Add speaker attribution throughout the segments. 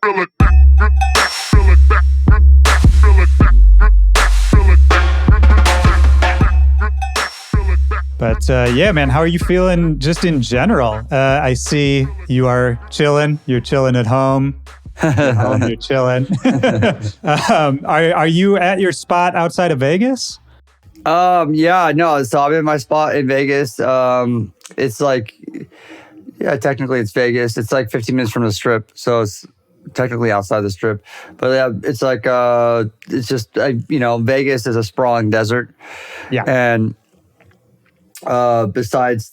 Speaker 1: But yeah, man, how are you feeling just in general? I see you are chilling. You're chilling at home. You're chilling. Are you at your spot outside of Vegas?
Speaker 2: Yeah, no. So I'm in my spot in Vegas. It's like, yeah, technically it's Vegas. It's like 15 minutes from the Strip, so it's technically outside the Strip. But yeah, it's like it's just Vegas is a sprawling desert.
Speaker 1: Yeah.
Speaker 2: And besides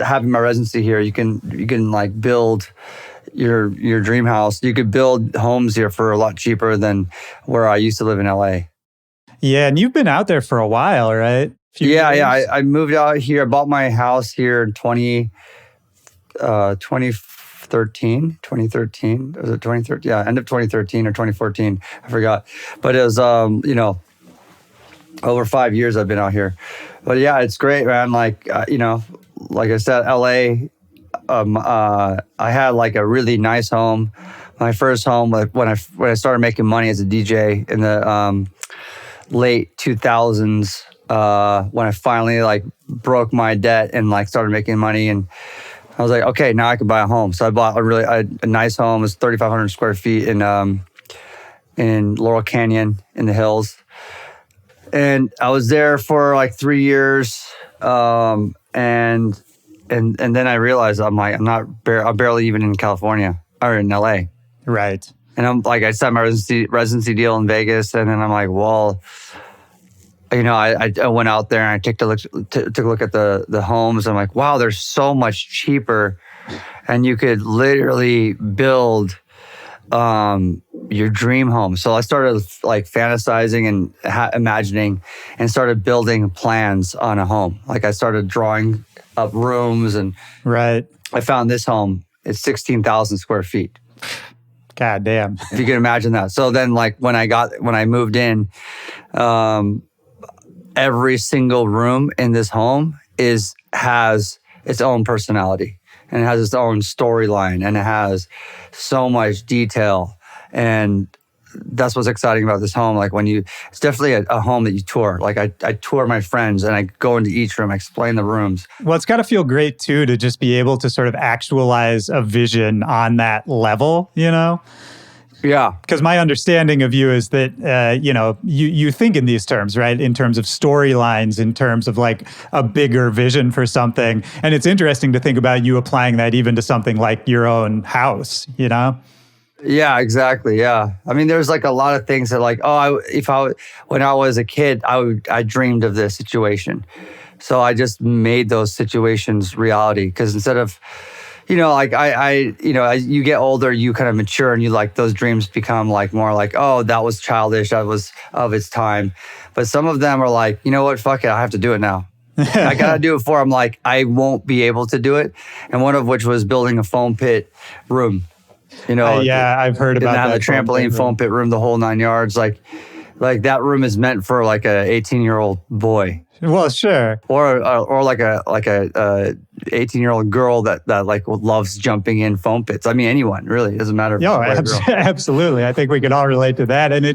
Speaker 2: having my residency here, you can like build your dream house. You could build homes here for a lot cheaper than where I used to live in LA.
Speaker 1: Yeah, and you've been out there for a while, right?
Speaker 2: Yeah. I moved out here. I bought my house here in 2013. Was it 2013? Yeah, end of 2013 or 2014. I forgot. But it was, over 5 years I've been out here. But yeah, it's great, man. Like, like I said, LA, I had like a really nice home. My first home, like when I started making money as a DJ in the late 2000s, when I finally like broke my debt and like started making money, and I was like, okay, now I can buy a home. So I bought a nice home. It's 3,500 square feet in Laurel Canyon in the hills. And I was there for like 3 years, and then I realized I'm like I'm barely even in California or in LA,
Speaker 1: right?
Speaker 2: And I'm like, I signed my residency deal in Vegas, and then I'm like, well, I went out there and I took a look at the homes. I'm like, wow, they're so much cheaper, and you could literally build your dream home. So I started like fantasizing and imagining, and started building plans on a home. Like I started drawing up rooms, and
Speaker 1: right.
Speaker 2: I found this home. It's 16,000 square feet.
Speaker 1: God damn.
Speaker 2: If you can imagine that. So then like when I moved in, every single room in this home has its own personality, and it has its own storyline, and it has so much detail. And that's what's exciting about this home. Like it's definitely a home that you tour. Like I tour my friends, and I go into each room, I explain the rooms.
Speaker 1: Well, it's got to feel great too, to just be able to sort of actualize a vision on that level,
Speaker 2: Yeah.
Speaker 1: Because my understanding of you is that, you think in these terms, right? In terms of storylines, in terms of like a bigger vision for something. And it's interesting to think about you applying that even to something like your own house,
Speaker 2: Yeah, exactly. Yeah. I mean, there's like a lot of things that like, when I was a kid, I dreamed of this situation. So I just made those situations reality. Because instead of, you get older, you kind of mature, and you like those dreams become like more like, oh, that was childish, that was of its time. But some of them are like, you know what, fuck it, I have to do it now. I gotta do it before I'm like, I won't be able to do it. And one of which was building a foam pit room.
Speaker 1: Yeah, I've heard about that.
Speaker 2: The trampoline foam pit room, the whole 9 yards. Like that room is meant for like a 18-year-old boy.
Speaker 1: Well, sure.
Speaker 2: Or like a 18-year-old girl that like loves jumping in foam pits. I mean, anyone really, it doesn't matter.
Speaker 1: Absolutely. I think we can all relate to that. And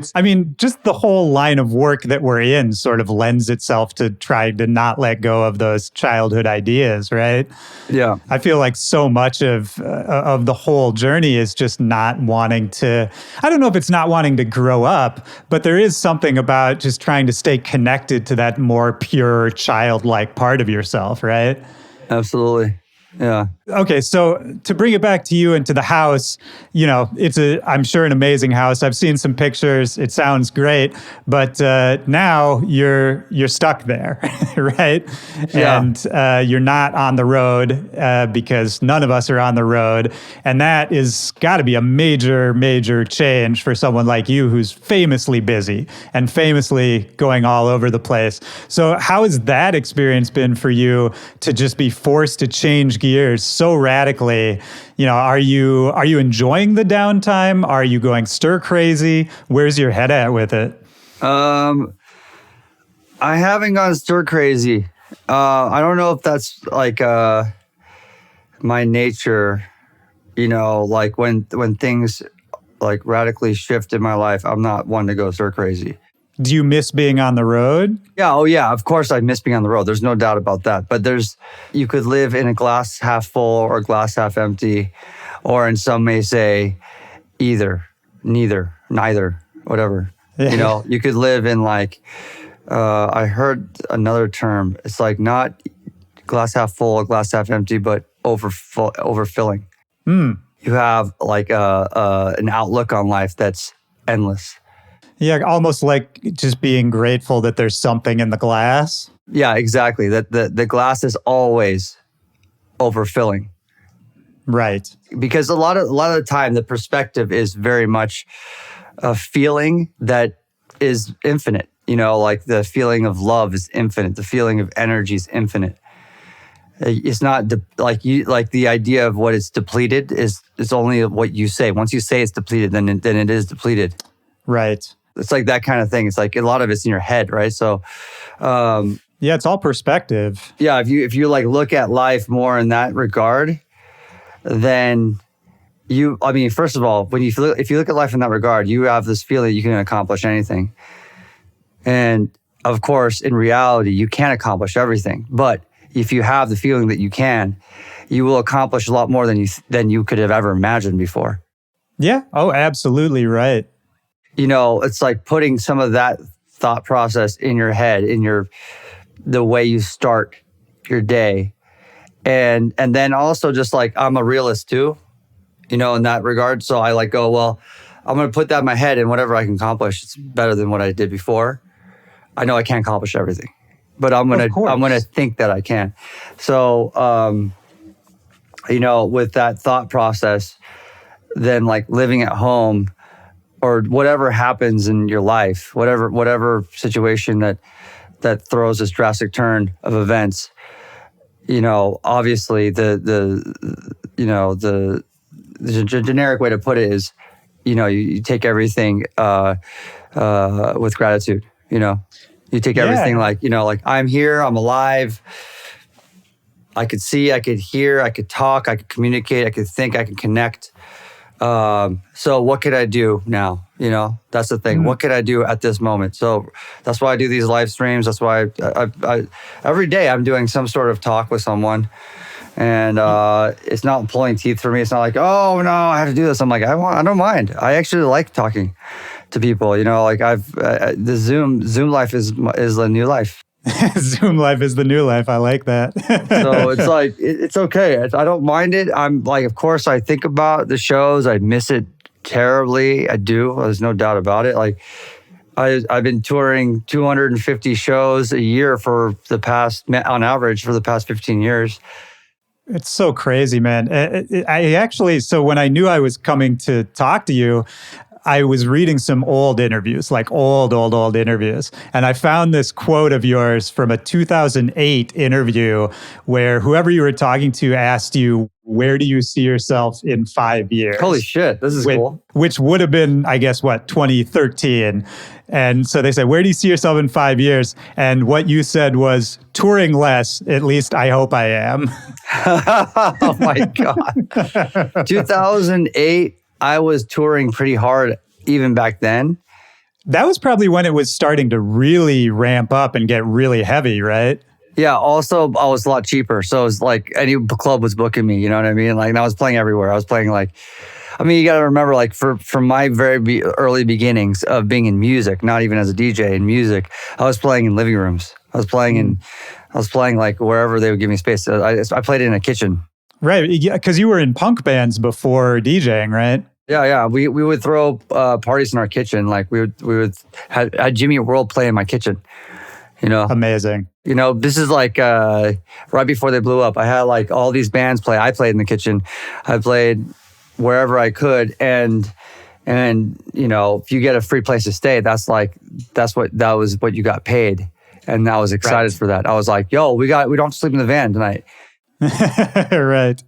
Speaker 1: just the whole line of work that we're in sort of lends itself to trying to not let go of those childhood ideas, right?
Speaker 2: Yeah.
Speaker 1: I feel like so much of the whole journey is just not wanting to, I don't know if it's not wanting to grow up, but there is something about just trying to stay connected to that more pure childlike part of yourself, right?
Speaker 2: Absolutely. Yeah.
Speaker 1: Okay, so to bring it back to you and to the house, it's I'm sure an amazing house. I've seen some pictures. It sounds great, but now you're stuck there, right?
Speaker 2: Yeah.
Speaker 1: And you're not on the road because none of us are on the road, and that is got to be a major, major change for someone like you who's famously busy and famously going all over the place. So how has that experience been for you to just be forced to change gears so radically? Are you enjoying the downtime? Are you going stir crazy? Where's your head at with it?
Speaker 2: I haven't gone stir crazy. I don't know if that's like my nature. You know, like when things like radically shift in my life, I'm not one to go stir crazy.
Speaker 1: Do you miss being on the road?
Speaker 2: Yeah, oh yeah, of course I miss being on the road. There's no doubt about that. But you could live in a glass half full or glass half empty, or in some may say either, neither, neither, whatever. You know, you could live in like, I heard another term. It's like not glass half full or glass half empty, but overfilling. You have like an outlook on life that's endless.
Speaker 1: Yeah, almost like just being grateful that there's something in the glass.
Speaker 2: Yeah, exactly. That the glass is always overfilling.
Speaker 1: Right.
Speaker 2: Because a lot of the time the perspective is very much a feeling that is infinite. You know, like the feeling of love is infinite. The feeling of energy is infinite. It's not like the idea of what is depleted is only what you say. Once you say it's depleted, then it is depleted.
Speaker 1: Right.
Speaker 2: It's like that kind of thing. It's like a lot of it's in your head, right? So,
Speaker 1: yeah, it's all perspective.
Speaker 2: Yeah, if you like look at life more in that regard, then first of all, if you look at life in that regard, you have this feeling you can accomplish anything. And of course, in reality, you can't accomplish everything. But if you have the feeling that you can, you will accomplish a lot more than you could have ever imagined before.
Speaker 1: Yeah. Oh, absolutely right.
Speaker 2: You know, it's like putting some of that thought process in your head, the way you start your day. And then also just like, I'm a realist too, you know, in that regard. So I like go, well, I'm going to put that in my head, and whatever I can accomplish, it's better than what I did before. I know I can't accomplish everything, but I'm going to think that I can. So, you know, with that thought process, then like living at home, or whatever happens in your life, whatever situation that throws this drastic turn of events, you know, obviously the generic way to put it is, you know, you take everything with gratitude. You know, you take everything like, you know, like I'm here, I'm alive. I could see, I could hear, I could talk, I could communicate, I could think, I could connect. So what could I do now? You know, that's the thing. What could I do at this moment? So that's why I do these live streams. That's why I every day I'm doing some sort of talk with someone, and it's not pulling teeth for me. It's not like, oh no, I have to do this. I'm like, I don't mind. I actually like talking to people. You know, like the Zoom life is the new life.
Speaker 1: Zoom life is the new life. I like that.
Speaker 2: So it's like, it's okay. I don't mind it. I'm like, of course, I think about the shows. I miss it terribly. I do. There's no doubt about it. Like, I've been touring 250 shows a year on average for the past 15 years.
Speaker 1: It's so crazy, man. So when I knew I was coming to talk to you, I was reading some old interviews, like old interviews. And I found this quote of yours from a 2008 interview where whoever you were talking to asked you, where do you see yourself in 5 years?
Speaker 2: Holy shit, this is cool.
Speaker 1: Which would have been, I guess, 2013. And so they said, where do you see yourself in 5 years? And what you said was, touring less, at least I hope I am.
Speaker 2: Oh my God. 2008. I was touring pretty hard even back then.
Speaker 1: That was probably when it was starting to really ramp up and get really heavy, right?
Speaker 2: Yeah. Also, I was a lot cheaper. So it was like any club was booking me, you know what I mean? Like, and I was playing everywhere. I was playing like, I mean, you got to remember, like from my very early beginnings of being in music, not even as a DJ, in music, I was playing in living rooms. I was playing like wherever they would give me space. I played in a kitchen.
Speaker 1: Right. Yeah, because you were in punk bands before DJing, right?
Speaker 2: Yeah. We would throw parties in our kitchen. Like we would had Jimmy World play in my kitchen. You know,
Speaker 1: amazing.
Speaker 2: You know, this is like right before they blew up. I had like all these bands play. I played in the kitchen. I played wherever I could, and you know, if you get a free place to stay, that was what you got paid, and I was excited for that. I was like, yo, we don't have to sleep in the van tonight.
Speaker 1: Right.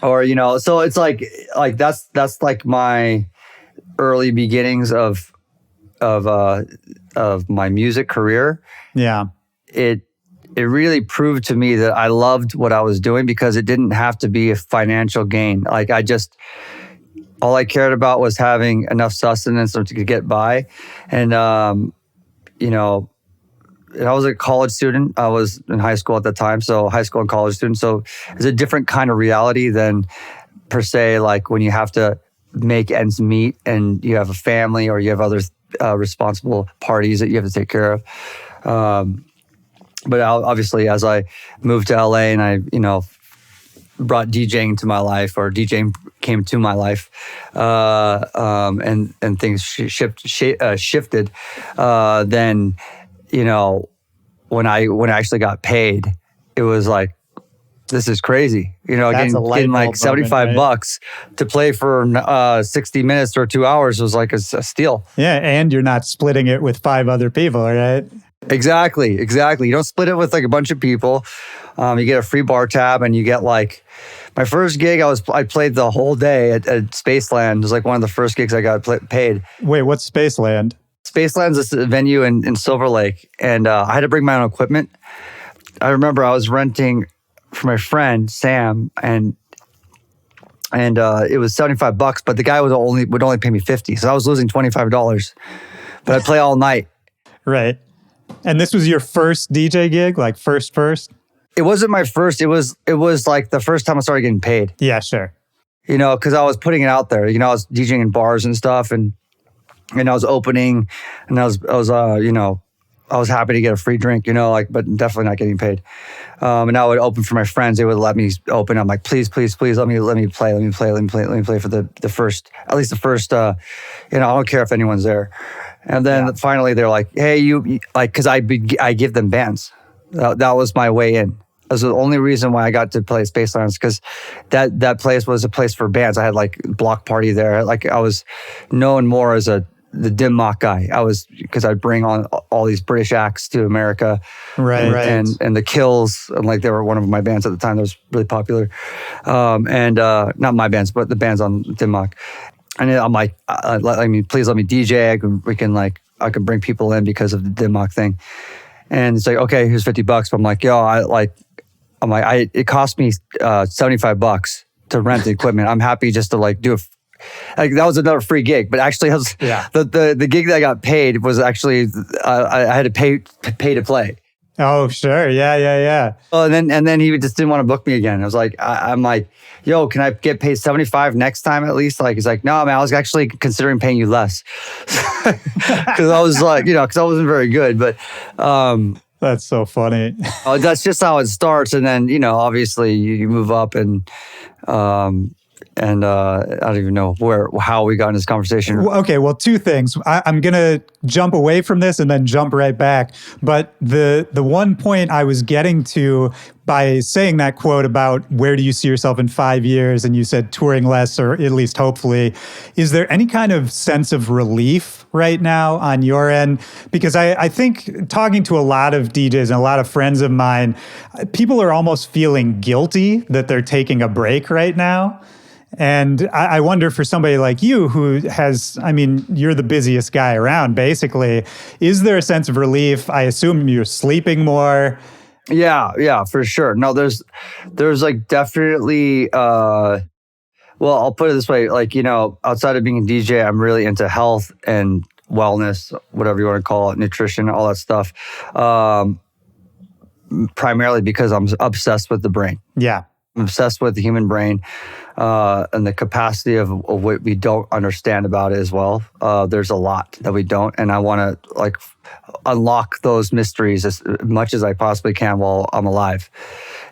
Speaker 2: Or, you know, so it's like that's like my early beginnings of my music career.
Speaker 1: Yeah.
Speaker 2: It it really proved to me that I loved what I was doing because it didn't have to be a financial gain. Like all I cared about was having enough sustenance to get by. And, you know, and I was a college student. I was in high school at the time. So high school and college student. So it's a different kind of reality than per se, like when you have to make ends meet and you have a family or you have other responsible parties that you have to take care of. But obviously, as I moved to LA and I, you know, brought DJing to my life, or DJing came to my life, and things shifted. Then, you know, when I actually got paid, it was like, this is crazy. You know, getting like $75 to play for 60 minutes or 2 hours was like a steal.
Speaker 1: Yeah, and you're not splitting it with 5 other people, right?
Speaker 2: Exactly. You don't split it with like a bunch of people. You get a free bar tab, and you get like, my first gig, I played the whole day at Spaceland. It was like one of the first gigs I got paid.
Speaker 1: Wait, what's Spaceland?
Speaker 2: Spaceland's this venue in Silver Lake, and I had to bring my own equipment. I remember I was renting for my friend Sam, and it was $75, but the guy would only pay me $50, so I was losing $25. But I'd play all night.
Speaker 1: Right. And this was your first DJ gig, like first?
Speaker 2: It wasn't my first. It was like the first time I started getting paid.
Speaker 1: Yeah, sure.
Speaker 2: You know, because I was putting it out there. You know, I was DJing in bars and stuff, and I was opening, and I was you know, I was happy to get a free drink, you know, like, but definitely not getting paid. And I would open for my friends. They would let me open. I'm like, please, let me play for the first, at least the first, you know, I don't care if anyone's there. And then finally they're like, hey, you like, cause I give them bands. That was my way in. That was the only reason why I got to play Spacelands, because that place was a place for bands. I had like Block Party there. Like I was known more as the Dim Mak guy. Because I'd bring on all these British acts to America.
Speaker 1: Right.
Speaker 2: And the Kills, and like they were one of my bands at the time that was really popular. Not my bands, but the bands on Dim Mak. And I'm like, please let me DJ. I can bring people in because of the Dim Mak thing. And it's like, okay, here's $50. But I'm like, it cost me $75 to rent the equipment. I'm happy just to like do it. Like that was another free gig, but actually, the gig that I got paid was actually I had to pay to play.
Speaker 1: Oh, sure, yeah.
Speaker 2: Well, and then he just didn't want to book me again. I was like, I'm like, yo, can I get paid $75 next time at least? Like, he's like, no, man, I was actually considering paying you less because I was like, you know, because I wasn't very good, but.
Speaker 1: That's so funny.
Speaker 2: That's just how it starts, and then you know, obviously, you move up and I don't even know how we got in this conversation.
Speaker 1: Okay, well, 2 things. I'm going to jump away from this and then jump right back. But the one point I was getting to by saying that quote about where do you see yourself in 5 years, and you said touring less, or at least hopefully, is there any kind of sense of relief right now on your end? Because I think talking to a lot of DJs and a lot of friends of mine, people are almost feeling guilty that they're taking a break right now. And I wonder, for somebody like you who has, I mean, you're the busiest guy around, basically. Is there a sense of relief? I assume you're sleeping more.
Speaker 2: Yeah, for sure. No, there's like definitely, well, I'll put it this way. Like, you know, outside of being a DJ, I'm really into health and wellness, whatever you want to call it, nutrition, all that stuff. Primarily because I'm obsessed with the brain.
Speaker 1: Yeah.
Speaker 2: I'm obsessed with the human brain and the capacity of what we don't understand about it as well. There's a lot that we don't, and I want to like unlock those mysteries as much as I possibly can while I'm alive.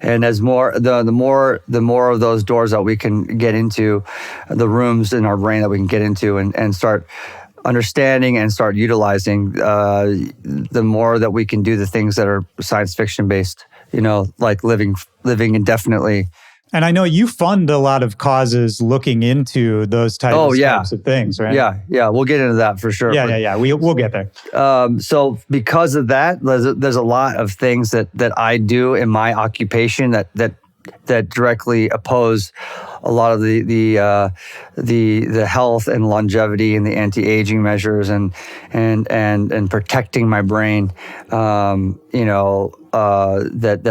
Speaker 2: And as the more of those doors that we can get into, the rooms in our brain that we can get into and start understanding and start utilizing, the more that we can do the things that are science fiction based. You know, like living indefinitely.
Speaker 1: And I know you fund a lot of causes looking into those types of things, right?
Speaker 2: Yeah. We'll get into that for sure.
Speaker 1: Yeah. We'll get there.
Speaker 2: So because of that, there's a lot of things that I do in my occupation that that directly oppose a lot of the health and longevity and the anti-aging measures and protecting my brain, that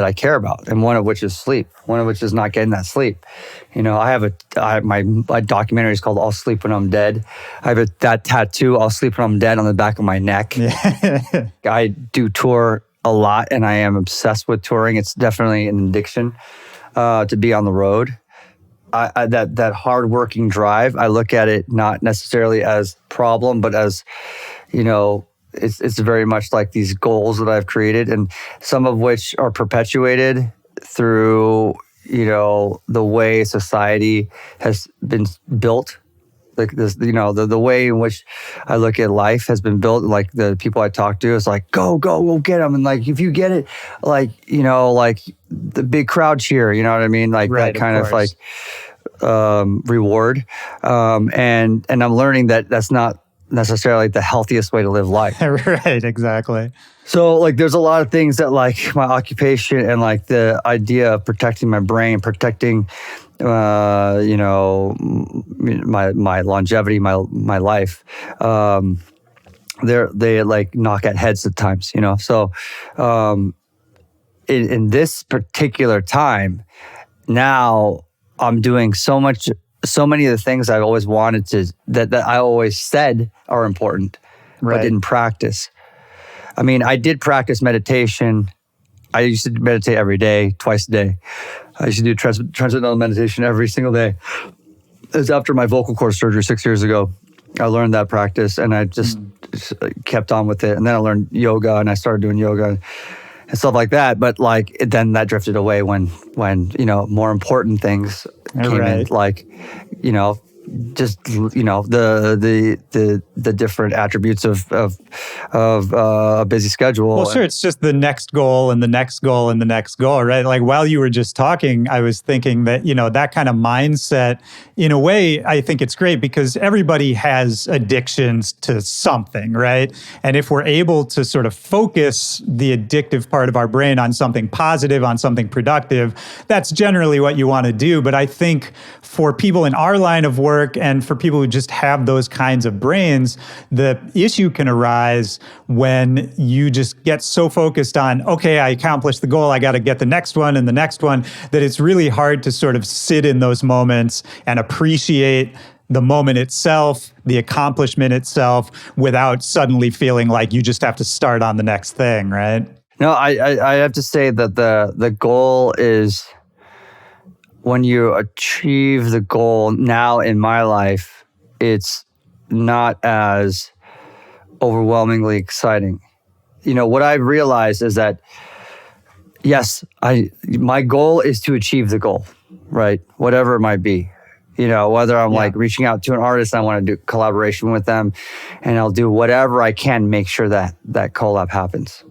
Speaker 2: I care about, and one of which is sleep. One of which is not getting that sleep. My documentary is called "I'll Sleep When I'm Dead." I have that tattoo, "I'll sleep when I'm dead," on the back of my neck.
Speaker 1: Yeah.
Speaker 2: I do tour a lot, and I am obsessed with touring. It's definitely an addiction to be on the road. That hardworking drive, I look at it not necessarily as problem, but as, it's very much like these goals that I've created, and some of which are perpetuated through, the way society has been built. Like this, the way in which I look at life has been built. Like the people I talk to, it's like, go get them. And like, if you get it, like, like the big crowd cheer, you know what I mean? Like
Speaker 1: Right,
Speaker 2: that kind of
Speaker 1: course.
Speaker 2: reward. And I'm learning that that's not necessarily the healthiest way to live life.
Speaker 1: Right, exactly.
Speaker 2: So like, there's a lot of things that like my occupation and like the idea of protecting my brain, protecting, my longevity, my life. They like knock at heads at times, So, in this particular time, now I'm doing so many of the things I've always wanted to, that I always said are important,
Speaker 1: Right.
Speaker 2: but didn't practice. I mean, I did practice meditation. I used to meditate every day, twice a day. I used to do transcendental meditation every single day. It was after my vocal cord surgery 6 years ago. I learned that practice, and I just kept on with it. And then I learned yoga, and I started doing yoga and stuff like that. But like, then that drifted away when more important things came in, like, just the different attributes of a busy schedule.
Speaker 1: Well, sure. It's just the next goal and the next goal and the next goal, right? Like while you were just talking, I was thinking that, that kind of mindset, in a way, I think it's great because everybody has addictions to something, right? And if we're able to sort of focus the addictive part of our brain on something positive, on something productive, that's generally what you want to do. But I think for people in our line of work and for people who just have those kinds of brains, the issue can arise when you just get so focused on, okay, I accomplished the goal, I got to get the next one and the next one, that it's really hard to sort of sit in those moments and appreciate the moment itself, the accomplishment itself, without suddenly feeling like you just have to start on the next thing, right?
Speaker 2: No, I have to say that the goal is, when you achieve the goal now in my life, it's not as overwhelmingly exciting. What I've realized is that, yes, my goal is to achieve the goal, right? Whatever it might be. Whether I'm like reaching out to an artist, I want to do collaboration with them, and I'll do whatever I can to make sure that collab happens.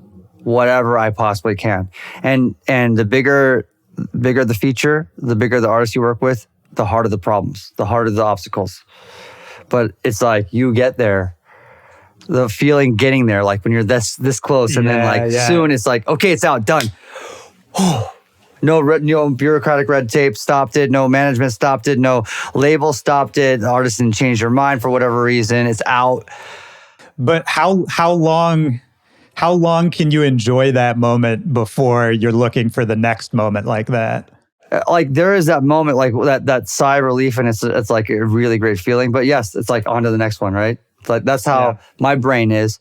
Speaker 2: Whatever I possibly can. And the bigger the feature, the bigger the artist you work with, the harder the problems, the harder the obstacles. But it's like you get there, the feeling getting there, like when you're this close, and then soon it's like, okay, it's out, done. No bureaucratic red tape stopped it. No management stopped it. No label stopped it. The artist didn't change their mind for whatever reason. It's out.
Speaker 1: But how long can you enjoy that moment before you're looking for the next moment like that?
Speaker 2: Like there is that moment, like that sigh of relief, and it's like a really great feeling. But yes, it's like on to the next one, right? It's like that's how my brain is.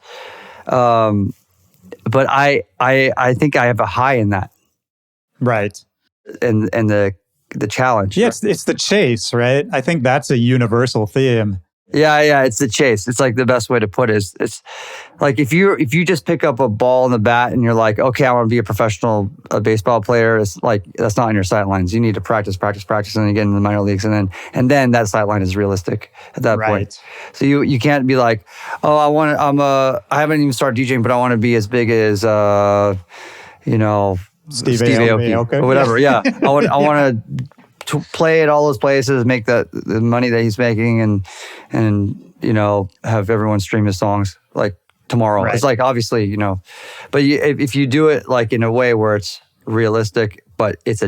Speaker 2: But I think I have a high in that.
Speaker 1: Right.
Speaker 2: And the challenge.
Speaker 1: Yeah, it's the chase, right? I think that's a universal theme.
Speaker 2: Yeah, it's the chase. It's like the best way to put it is, it's like if you just pick up a ball and the bat and you're like, okay, I want to be a professional baseball player. It's like, that's not on your sidelines. You need to practice, and then you get into the minor leagues, and then that sideline is realistic at that point. So you can't be like, oh, I haven't even started DJing, but I want to be as big as
Speaker 1: Steve
Speaker 2: Aoki or whatever. Yeah, I want to play at all those places, make the money that he's making, and have everyone stream his songs like tomorrow. Right. It's like, obviously, but if you do it like in a way where it's realistic, but it's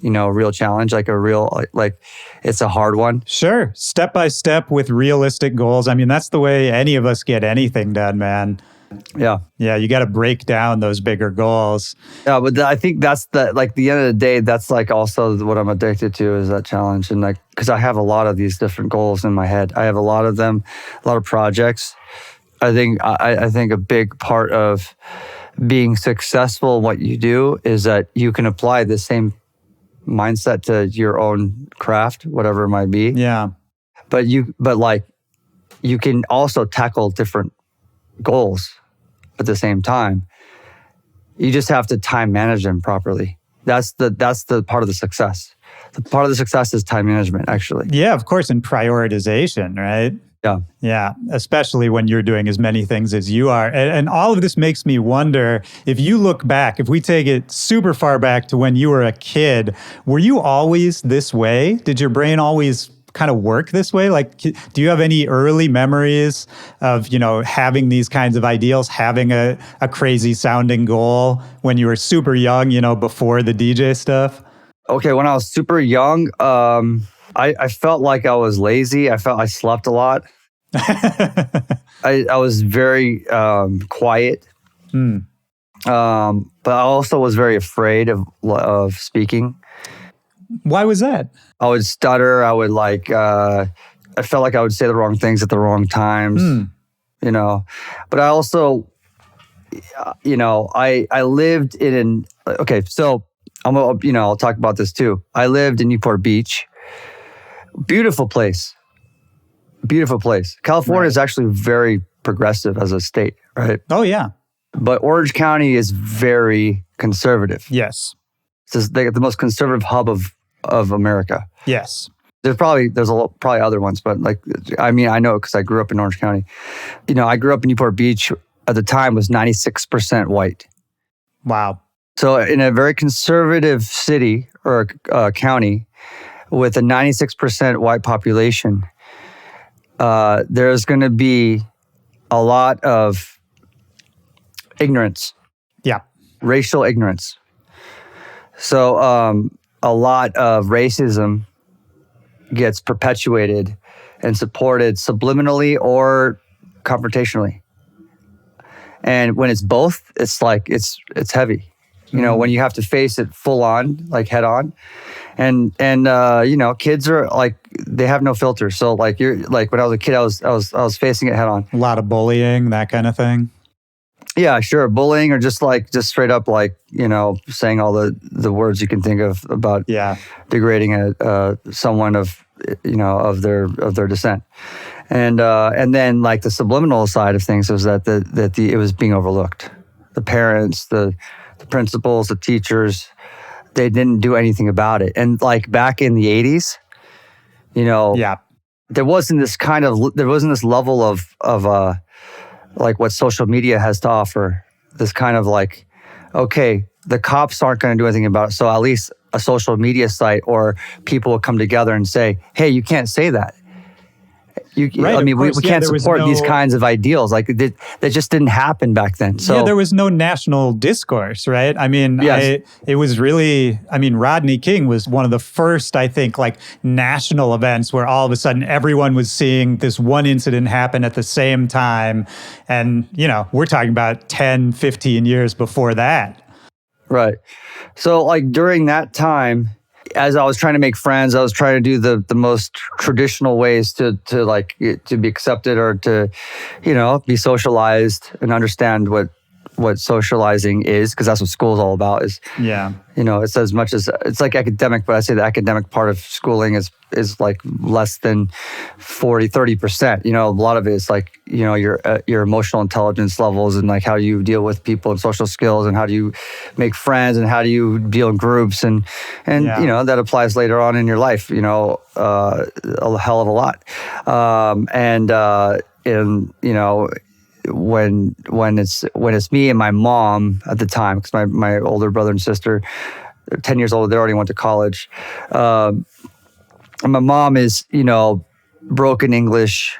Speaker 2: real challenge, like a real, like it's a hard one.
Speaker 1: Sure. Step by step with realistic goals. I mean, that's the way any of us get anything done, man.
Speaker 2: Yeah.
Speaker 1: Yeah, you got to break down those bigger goals.
Speaker 2: Yeah, but I think that's the end of the day, that's like also what I'm addicted to is that challenge. And like, because I have a lot of these different goals in my head. I have a lot of them, a lot of projects. I think a big part of being successful in what you do is that you can apply the same mindset to your own craft, whatever it might be.
Speaker 1: Yeah.
Speaker 2: But you can also tackle different goals at the same time. You just have to time manage them properly. That's the part of the success. The part of the success is time management, actually.
Speaker 1: Yeah, of course, and prioritization, right?
Speaker 2: Yeah.
Speaker 1: Yeah, especially when you're doing as many things as you are. And all of this makes me wonder, if you look back, if we take it super far back to when you were a kid, were you always this way? Did your brain always kind of work this way? Like, do you have any early memories of, having these kinds of ideals, having a crazy sounding goal when you were super young, before the DJ stuff?
Speaker 2: Okay, when I was super young, I felt like I was lazy. I felt I slept a lot. I was very quiet. But I also was very afraid of speaking.
Speaker 1: Why was that?
Speaker 2: I would stutter. I would I felt like I would say the wrong things at the wrong times, But I also, I lived okay, so I'll talk about this too. I lived in Newport Beach. Beautiful place. Beautiful place. California is actually very progressive as a state, right?
Speaker 1: Oh, yeah.
Speaker 2: But Orange County is very conservative.
Speaker 1: Yes.
Speaker 2: It's the most conservative hub of America.
Speaker 1: Yes.
Speaker 2: There's probably other ones, but I know it because I grew up in Orange County. I grew up in Newport Beach. At the time, was 96% white.
Speaker 1: Wow.
Speaker 2: So in a very conservative city or county with a 96% white population, there's going to be a lot of ignorance.
Speaker 1: Yeah.
Speaker 2: Racial ignorance. So a lot of racism gets perpetuated and supported subliminally or confrontationally. And when it's both, it's it's heavy. When you have to face it full on, like head on. And kids are they have no filter. So when I was a kid, I was facing it head on.
Speaker 1: A lot of bullying, that kind of thing.
Speaker 2: Yeah, sure. Bullying, or just straight up saying all the words you can think of about degrading someone of their descent. And then the subliminal side of things was that it was being overlooked. The parents, the principals, the teachers, they didn't do anything about it. And back in the 80s, there wasn't this level of what social media has to offer. This kind of okay, the cops aren't going to do anything about it. So at least a social media site or people will come together and say, hey, you can't say that.
Speaker 1: Right,
Speaker 2: we can't support these kinds of ideals. That just didn't happen back then. So
Speaker 1: there was no national discourse, right?
Speaker 2: Yes.
Speaker 1: It was really, Rodney King was one of the first, I think, national events where all of a sudden everyone was seeing this one incident happen at the same time. And, we're talking about 10, 15 years before that.
Speaker 2: Right. So during that time, as I was trying to make friends, I was trying to do the most traditional ways to be accepted or to, be socialized and understand what socializing is, because that's what school is all about. It's as much as it's academic, but I say the academic part of schooling is less than 30%. A lot of it is your emotional intelligence levels and how you deal with people and social skills and how do you make friends and how do you deal in groups and that applies later on in your life. A hell of a lot. When it's me and my mom at the time, because my older brother and sister, they're 10 years old, they already went to college. And my mom is, broken English.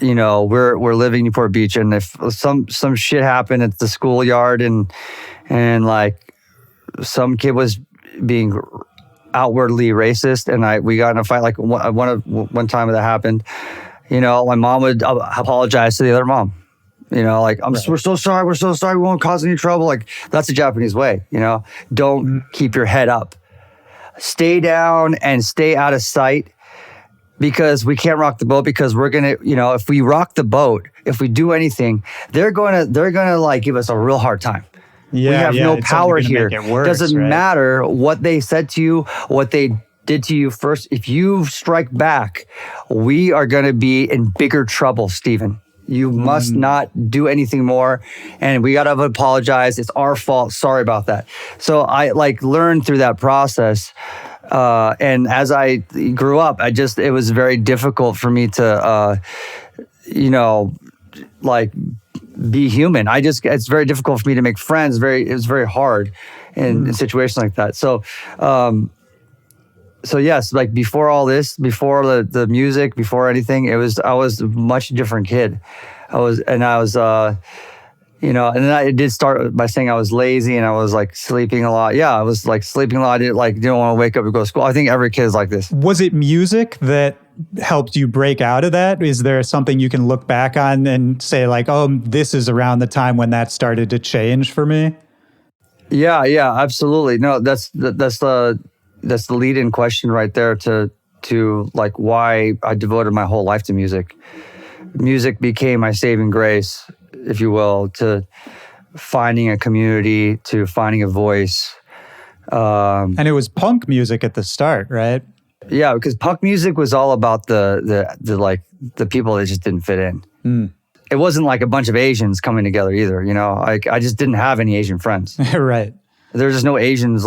Speaker 2: We're living in Newport Beach, and if some shit happened at the schoolyard and some kid was being outwardly racist, and we got in a fight. Like one time that happened, my mom would apologize to the other mom. Like, we're so sorry, we won't cause any trouble. Like, that's the Japanese way, Don't keep your head up. Stay down and stay out of sight, because we can't rock the boat, because we're going to, if we rock the boat, if we do anything, they're going to like give us a real hard time.
Speaker 1: Yeah,
Speaker 2: we have no power here.
Speaker 1: Worse,
Speaker 2: doesn't matter what they said to you, what they did to you first. If you strike back, we are going to be in bigger trouble, Stephen. You must not do anything more, and we got to apologize. It's our fault. Sorry about that. So I learned through that process, and as I grew up, it was very difficult for me to, be human. It's very difficult for me to make friends. It was very hard in situations like that. So yes, like before all this, before the music, before anything, I was a much different kid. And then I did start by saying I was lazy and I was like sleeping a lot. Yeah, I was like sleeping a lot. I didn't want to wake up and go to school. I think every kid is like this.
Speaker 1: Was it music that helped you break out of that? Is there something you can look back on and say like, oh, this is around the time when that started to change for me?
Speaker 2: Yeah, absolutely. No, that's the lead-in question right there to like why I devoted my whole life to music. Music became my saving grace, if you will, to finding a community, to finding a voice.
Speaker 1: And it was punk music at the start, right?
Speaker 2: Yeah, because punk music was all about the people that just didn't fit in. It wasn't like a bunch of Asians coming together either. I just didn't have any Asian friends.
Speaker 1: Right.
Speaker 2: There's just no Asians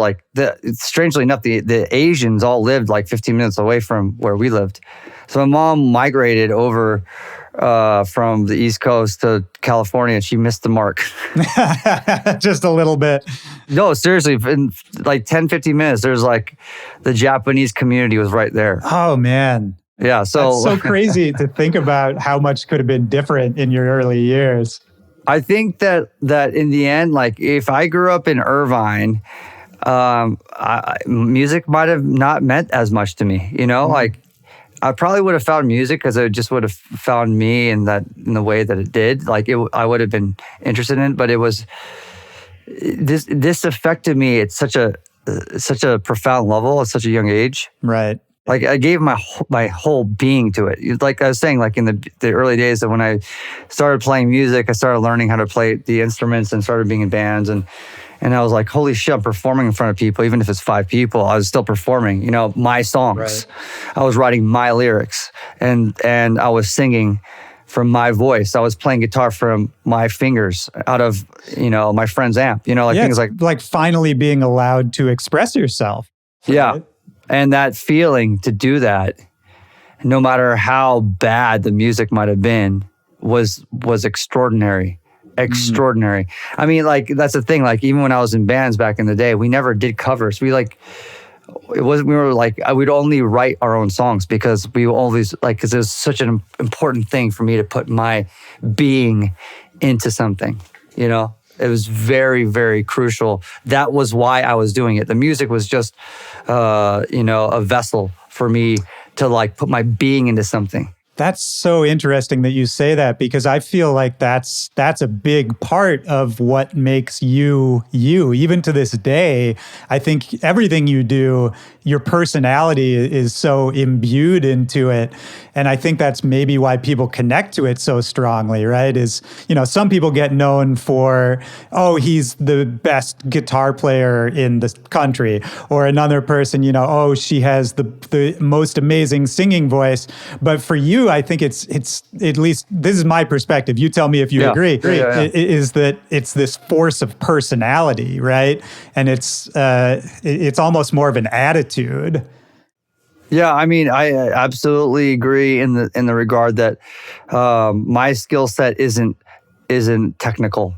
Speaker 2: strangely enough, the Asians all lived like 15 minutes away from where we lived. So my mom migrated over from the East Coast to California, and she missed the mark.
Speaker 1: Just a little bit.
Speaker 2: No, seriously, in like 10, 15 minutes, there's like the Japanese community was right there.
Speaker 1: Oh, man.
Speaker 2: Yeah. So
Speaker 1: that's so crazy to think about how much could have been different in your early years.
Speaker 2: I think that in the end, like if I grew up in Irvine, music might have not meant as much to me. Like I probably would have found music because it just would have found me in the way that it did. Like I would have been interested in it, but it was this affected me at such a profound level at such a young age.
Speaker 1: Right.
Speaker 2: Like I gave my whole being to it. Like I was saying, like in the early days of when I started playing music, I started learning how to play the instruments and started being in bands. And I was like, holy shit, I'm performing in front of people. Even if it's 5 people, I was still performing, my songs. Right. I was writing my lyrics and I was singing from my voice. I was playing guitar from my fingers out of, my friend's amp, things
Speaker 1: like finally being allowed to express yourself.
Speaker 2: Yeah.
Speaker 1: Right?
Speaker 2: And that feeling to do that, no matter how bad the music might have been, was extraordinary. Extraordinary. I mean, like, that's the thing. Like, even when I was in bands back in the day, we never did covers. We'd only write our own songs because we always, because it was such an important thing for me to put my being into something, It was very, very crucial. That was why I was doing it. The music was just, a vessel for me to put my being into something.
Speaker 1: That's so interesting that you say that, because I feel like that's a big part of what makes you. Even to this day, I think everything you do, your personality is so imbued into it. And I think that's maybe why people connect to it so strongly, right? Is, some people get known for, oh, he's the best guitar player in the country. Or another person, oh, she has the most amazing singing voice. But for you, I think it's at least, this is my perspective. You tell me if you agree.
Speaker 2: Yeah.
Speaker 1: Is that it's this force of personality, right? And it's almost more of an attitude.
Speaker 2: Yeah, I mean, I absolutely agree in the regard that my skill set isn't technical.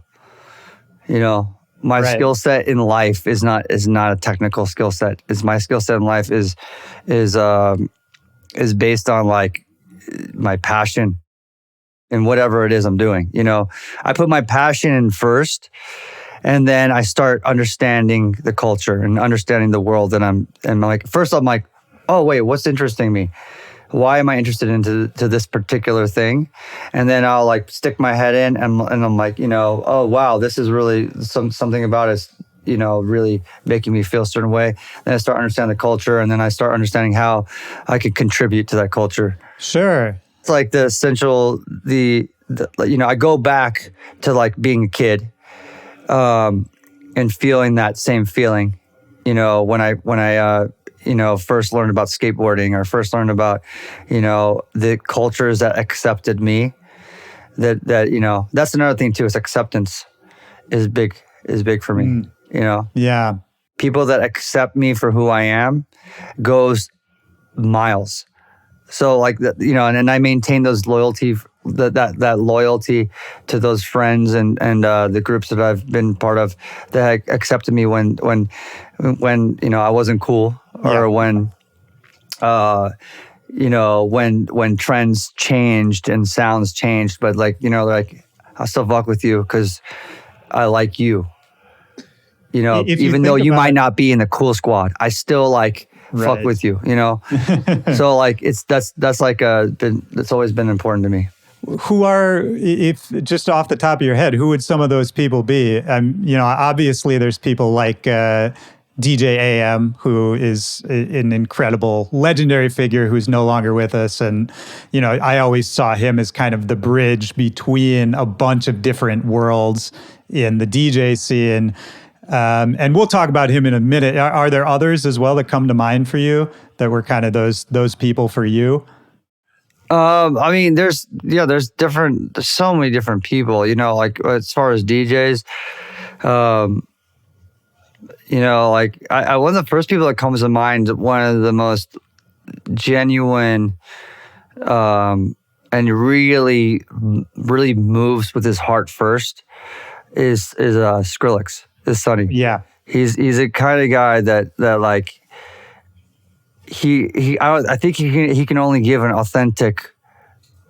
Speaker 2: My skill set in life is not a technical skill set. My skill set in life is based on my passion in whatever it is I'm doing. I put my passion in first, And then I start understanding the culture and understanding the world. And I'm like, first I'm like, oh, wait, what's interesting me? Why am I interested into this particular thing? And then I'll like stick my head in and I'm like, oh, wow, this is really something about it, really making me feel a certain way. Then I start understanding the culture, and then I start understanding how I could contribute to that culture.
Speaker 1: Sure.
Speaker 2: It's like the essential, I go back to like being a kid, and feeling that same feeling, when I first learned about skateboarding, or first learned about, the cultures that accepted me. That's another thing too, is acceptance is big for me.
Speaker 1: Yeah.
Speaker 2: People that accept me for who I am goes miles. So like that, and I maintain those loyalty, that loyalty to those friends and the groups that I've been part of that accepted me when I wasn't cool, or when trends changed and sounds changed, but like like, I'll still fuck with you because I like you. Even though you might not be in the cool squad, I still like fuck with you. So like that's like that's always been important to me.
Speaker 1: Who are, if just off the top of your head, who would some of those people be? Obviously there's people like DJ AM, who is an incredible, legendary figure who's no longer with us. And, I always saw him as kind of the bridge between a bunch of different worlds in the DJ scene. And we'll talk about him in a minute. Are there others as well that come to mind for you that were kind of those people for you?
Speaker 2: There's so many different people, like as far as DJs, like I one of the first people that comes to mind, one of the most genuine, and really, really moves with his heart first is Skrillex, is Sonny.
Speaker 1: Yeah.
Speaker 2: He's a kind of guy that like, I think he can only give an authentic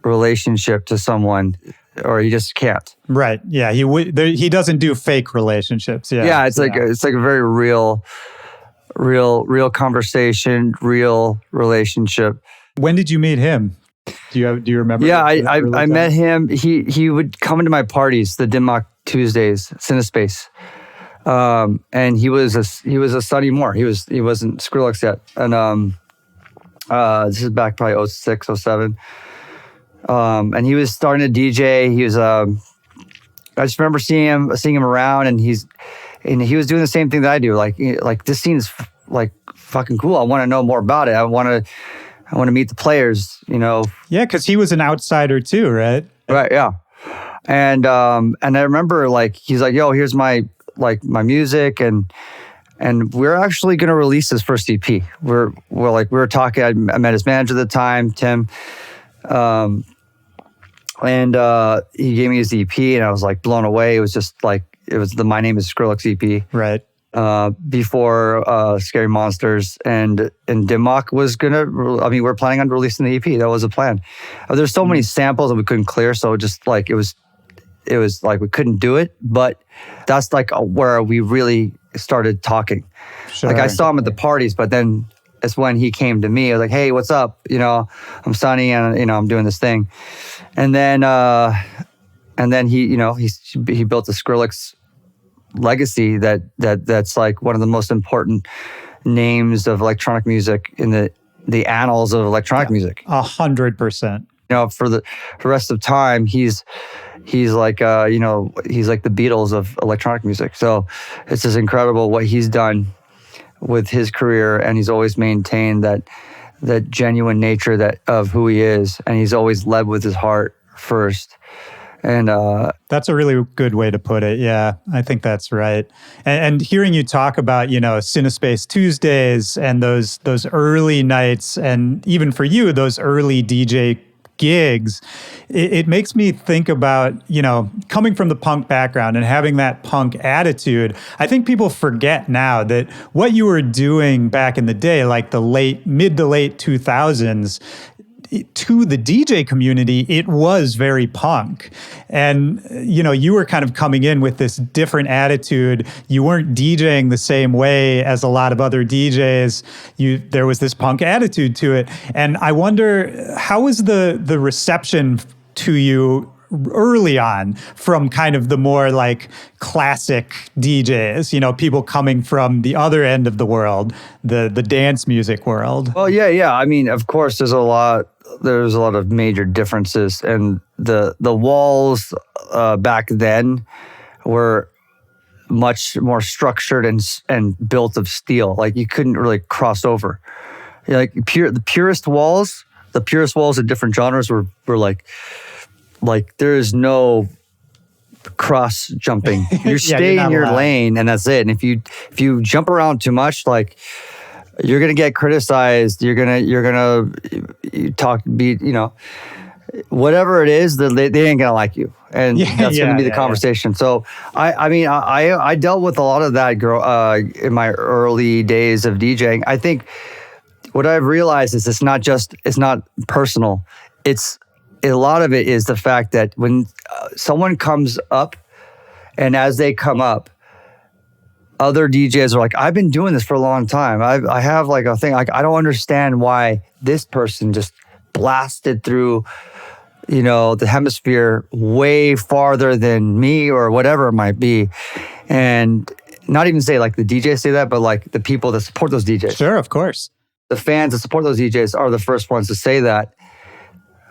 Speaker 2: relationship to someone, or he just can't.
Speaker 1: Right. Yeah. He doesn't do fake relationships. Yeah.
Speaker 2: Yeah. It's like a very real conversation, real relationship.
Speaker 1: When did you meet him? Do you remember?
Speaker 2: Yeah, I met him. He would come into my parties, the Dimmock Tuesdays, Cinespace. And he was a Sonny Moore. He wasn't Skrillex yet. And this is back probably 06, 07. And he was starting to DJ. He was I just remember seeing him around, and he was doing the same thing that I do. Like this scene is like fucking cool. I want to know more about it. I want to meet the players, Yeah,
Speaker 1: because he was an outsider too, right?
Speaker 2: Right, yeah. And I remember like he's like, yo, here's my music, and we're actually gonna release his first EP. We were talking. I met his manager at the time, Tim, and he gave me his EP, and I was like blown away. It was just like the My Name Is Skrillex EP,
Speaker 1: right?
Speaker 2: Before Scary Monsters, and Dimmock was gonna. We're planning on releasing the EP. That was a plan. There's so many samples that we couldn't clear, so just like it was like we couldn't do it. But that's like where we really started talking. Sure. Like I saw him at the parties, but then it's when he came to me. I was like, "Hey, what's up? I'm Sonny, and I'm doing this thing." And then he built the Skrillex legacy that's like one of the most important names of electronic music in the annals of electronic music.
Speaker 1: 100%.
Speaker 2: For the rest of time, he's like he's like the Beatles of electronic music. So it's just incredible what he's done with his career, and he's always maintained that genuine nature of who he is, and he's always led with his heart first. And
Speaker 1: that's a really good way to put it. Yeah, I think that's right. And hearing you talk about, Cinespace Tuesdays and those early nights, and even for you, those early DJ gigs, it makes me think about, coming from the punk background and having that punk attitude. I think people forget now that what you were doing back in the day, like the mid to late 2000s, to the DJ community, it was very punk. And, you were kind of coming in with this different attitude. You weren't DJing the same way as a lot of other DJs. There was this punk attitude to it. And I wonder, how was the reception to you early on from kind of the more like classic DJs, people coming from the other end of the world, the dance music world?
Speaker 2: Well, yeah. I mean, of course, there's a lot of major differences, and the walls back then were much more structured and built of steel. Like you couldn't really cross over. Like the purest walls of different genres were like there is no cross jumping. You stay in your lane, and that's it. And if you jump around too much, like you're gonna get criticized. You're gonna talk, whatever it is, they ain't gonna like you, and that's gonna be the conversation. So I dealt with a lot of that in my early days of DJing. I think what I've realized is it's not personal. A lot of it is the fact that when someone comes up, and as they come up, other DJs are like, I've been doing this for a long time. I have like a thing, like I don't understand why this person just blasted through, the hemisphere way farther than me or whatever it might be. And not even say like the DJs say that, but like the people that support those DJs.
Speaker 1: Sure, of course.
Speaker 2: The fans that support those DJs are the first ones to say that.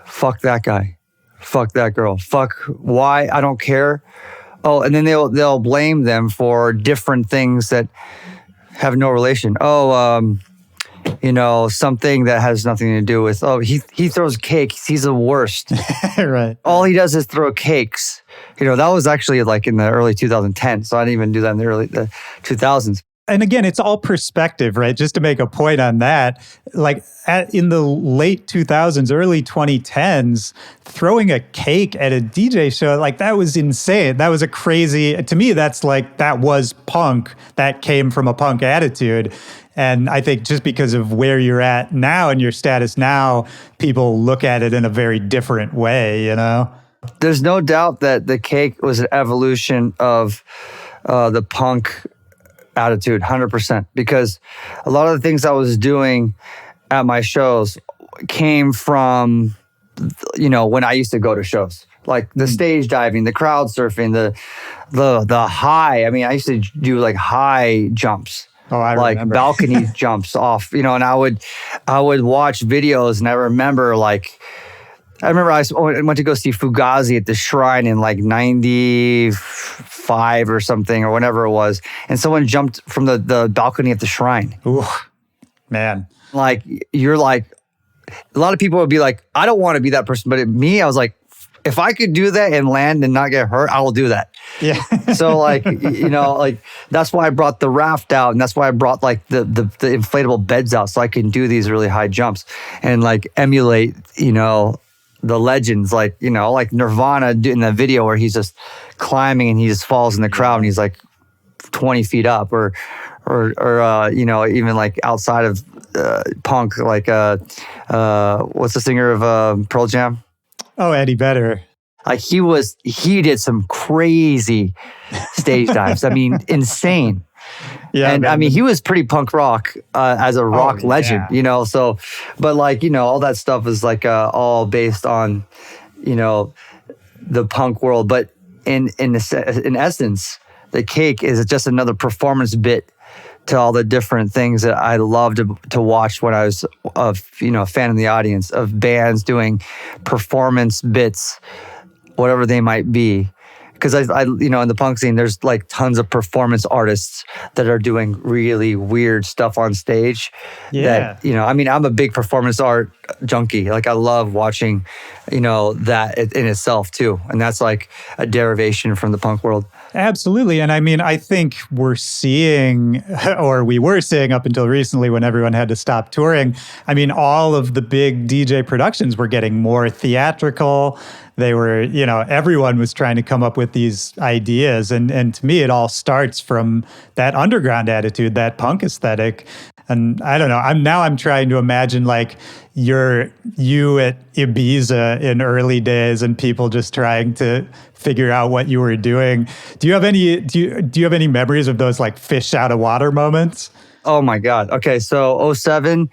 Speaker 2: Fuck that guy. Fuck that girl. Fuck why? I don't care. Oh, and then they'll blame them for different things that have no relation. Oh, something that has nothing to do with, he throws cakes. He's the worst.
Speaker 1: Right.
Speaker 2: All he does is throw cakes. That was actually like in the early 2010s. So I didn't even do that in the early 2000s.
Speaker 1: And again, it's all perspective, right? Just to make a point on that, like in the late 2000s, early 2010s, throwing a cake at a DJ show, like that was insane. That was to me, that was punk. That came from a punk attitude. And I think just because of where you're at now and your status now, people look at it in a very different way, There's no doubt that the cake was an evolution of the punk attitude, 100%, because a lot of the things I was doing at my shows came from, when I used to go to shows, like the stage diving, the crowd surfing, the high. I mean, I used to do like high jumps. Oh, I
Speaker 2: like
Speaker 1: remember.
Speaker 2: balcony jumps off, and I would watch videos, and I remember I went to go see Fugazi at the Shrine in like 95 or something, or whenever it was. And someone jumped from the balcony at the Shrine.
Speaker 1: Ooh, man.
Speaker 2: Like, you're like, a lot of people would be like, I don't want to be that person. But me, I was like, if I could do that and land and not get hurt, I will do that.
Speaker 1: Yeah.
Speaker 2: So like, that's why I brought the raft out. And that's why I brought like the inflatable beds out, so I can do these really high jumps and like emulate, the legends, like Nirvana in the video where he's just climbing and he just falls in the crowd and he's like 20 feet up, or even like outside of punk, like what's the singer of Pearl Jam?
Speaker 1: Oh, Eddie Vedder.
Speaker 2: Like he did some crazy stage dives. I mean, insane. Yeah, and man. I mean, he was pretty punk rock as a rock legend, so, but like, all that stuff is like all based on, the punk world. But in essence, the cake is just another performance bit to all the different things that I loved to watch when I was a fan in the audience of bands doing performance bits, whatever they might be. Because I in the punk scene, there's like tons of performance artists that are doing really weird stuff on stage.
Speaker 1: Yeah.
Speaker 2: That, I mean, I'm a big performance art junkie. Like I love watching, that in itself too. And that's like a derivation from the punk world.
Speaker 1: Absolutely. And I mean, I think we were seeing up until recently when everyone had to stop touring. I mean, all of the big DJ productions were getting more theatrical. They were, everyone was trying to come up with these ideas. And to me, it all starts from that underground attitude, that punk aesthetic. And I don't know. I'm trying to imagine like you at Ibiza in early days and people just trying to figure out what you were doing. Do you have any memories of those like fish out of water moments?
Speaker 2: Oh my God. Okay, so '07,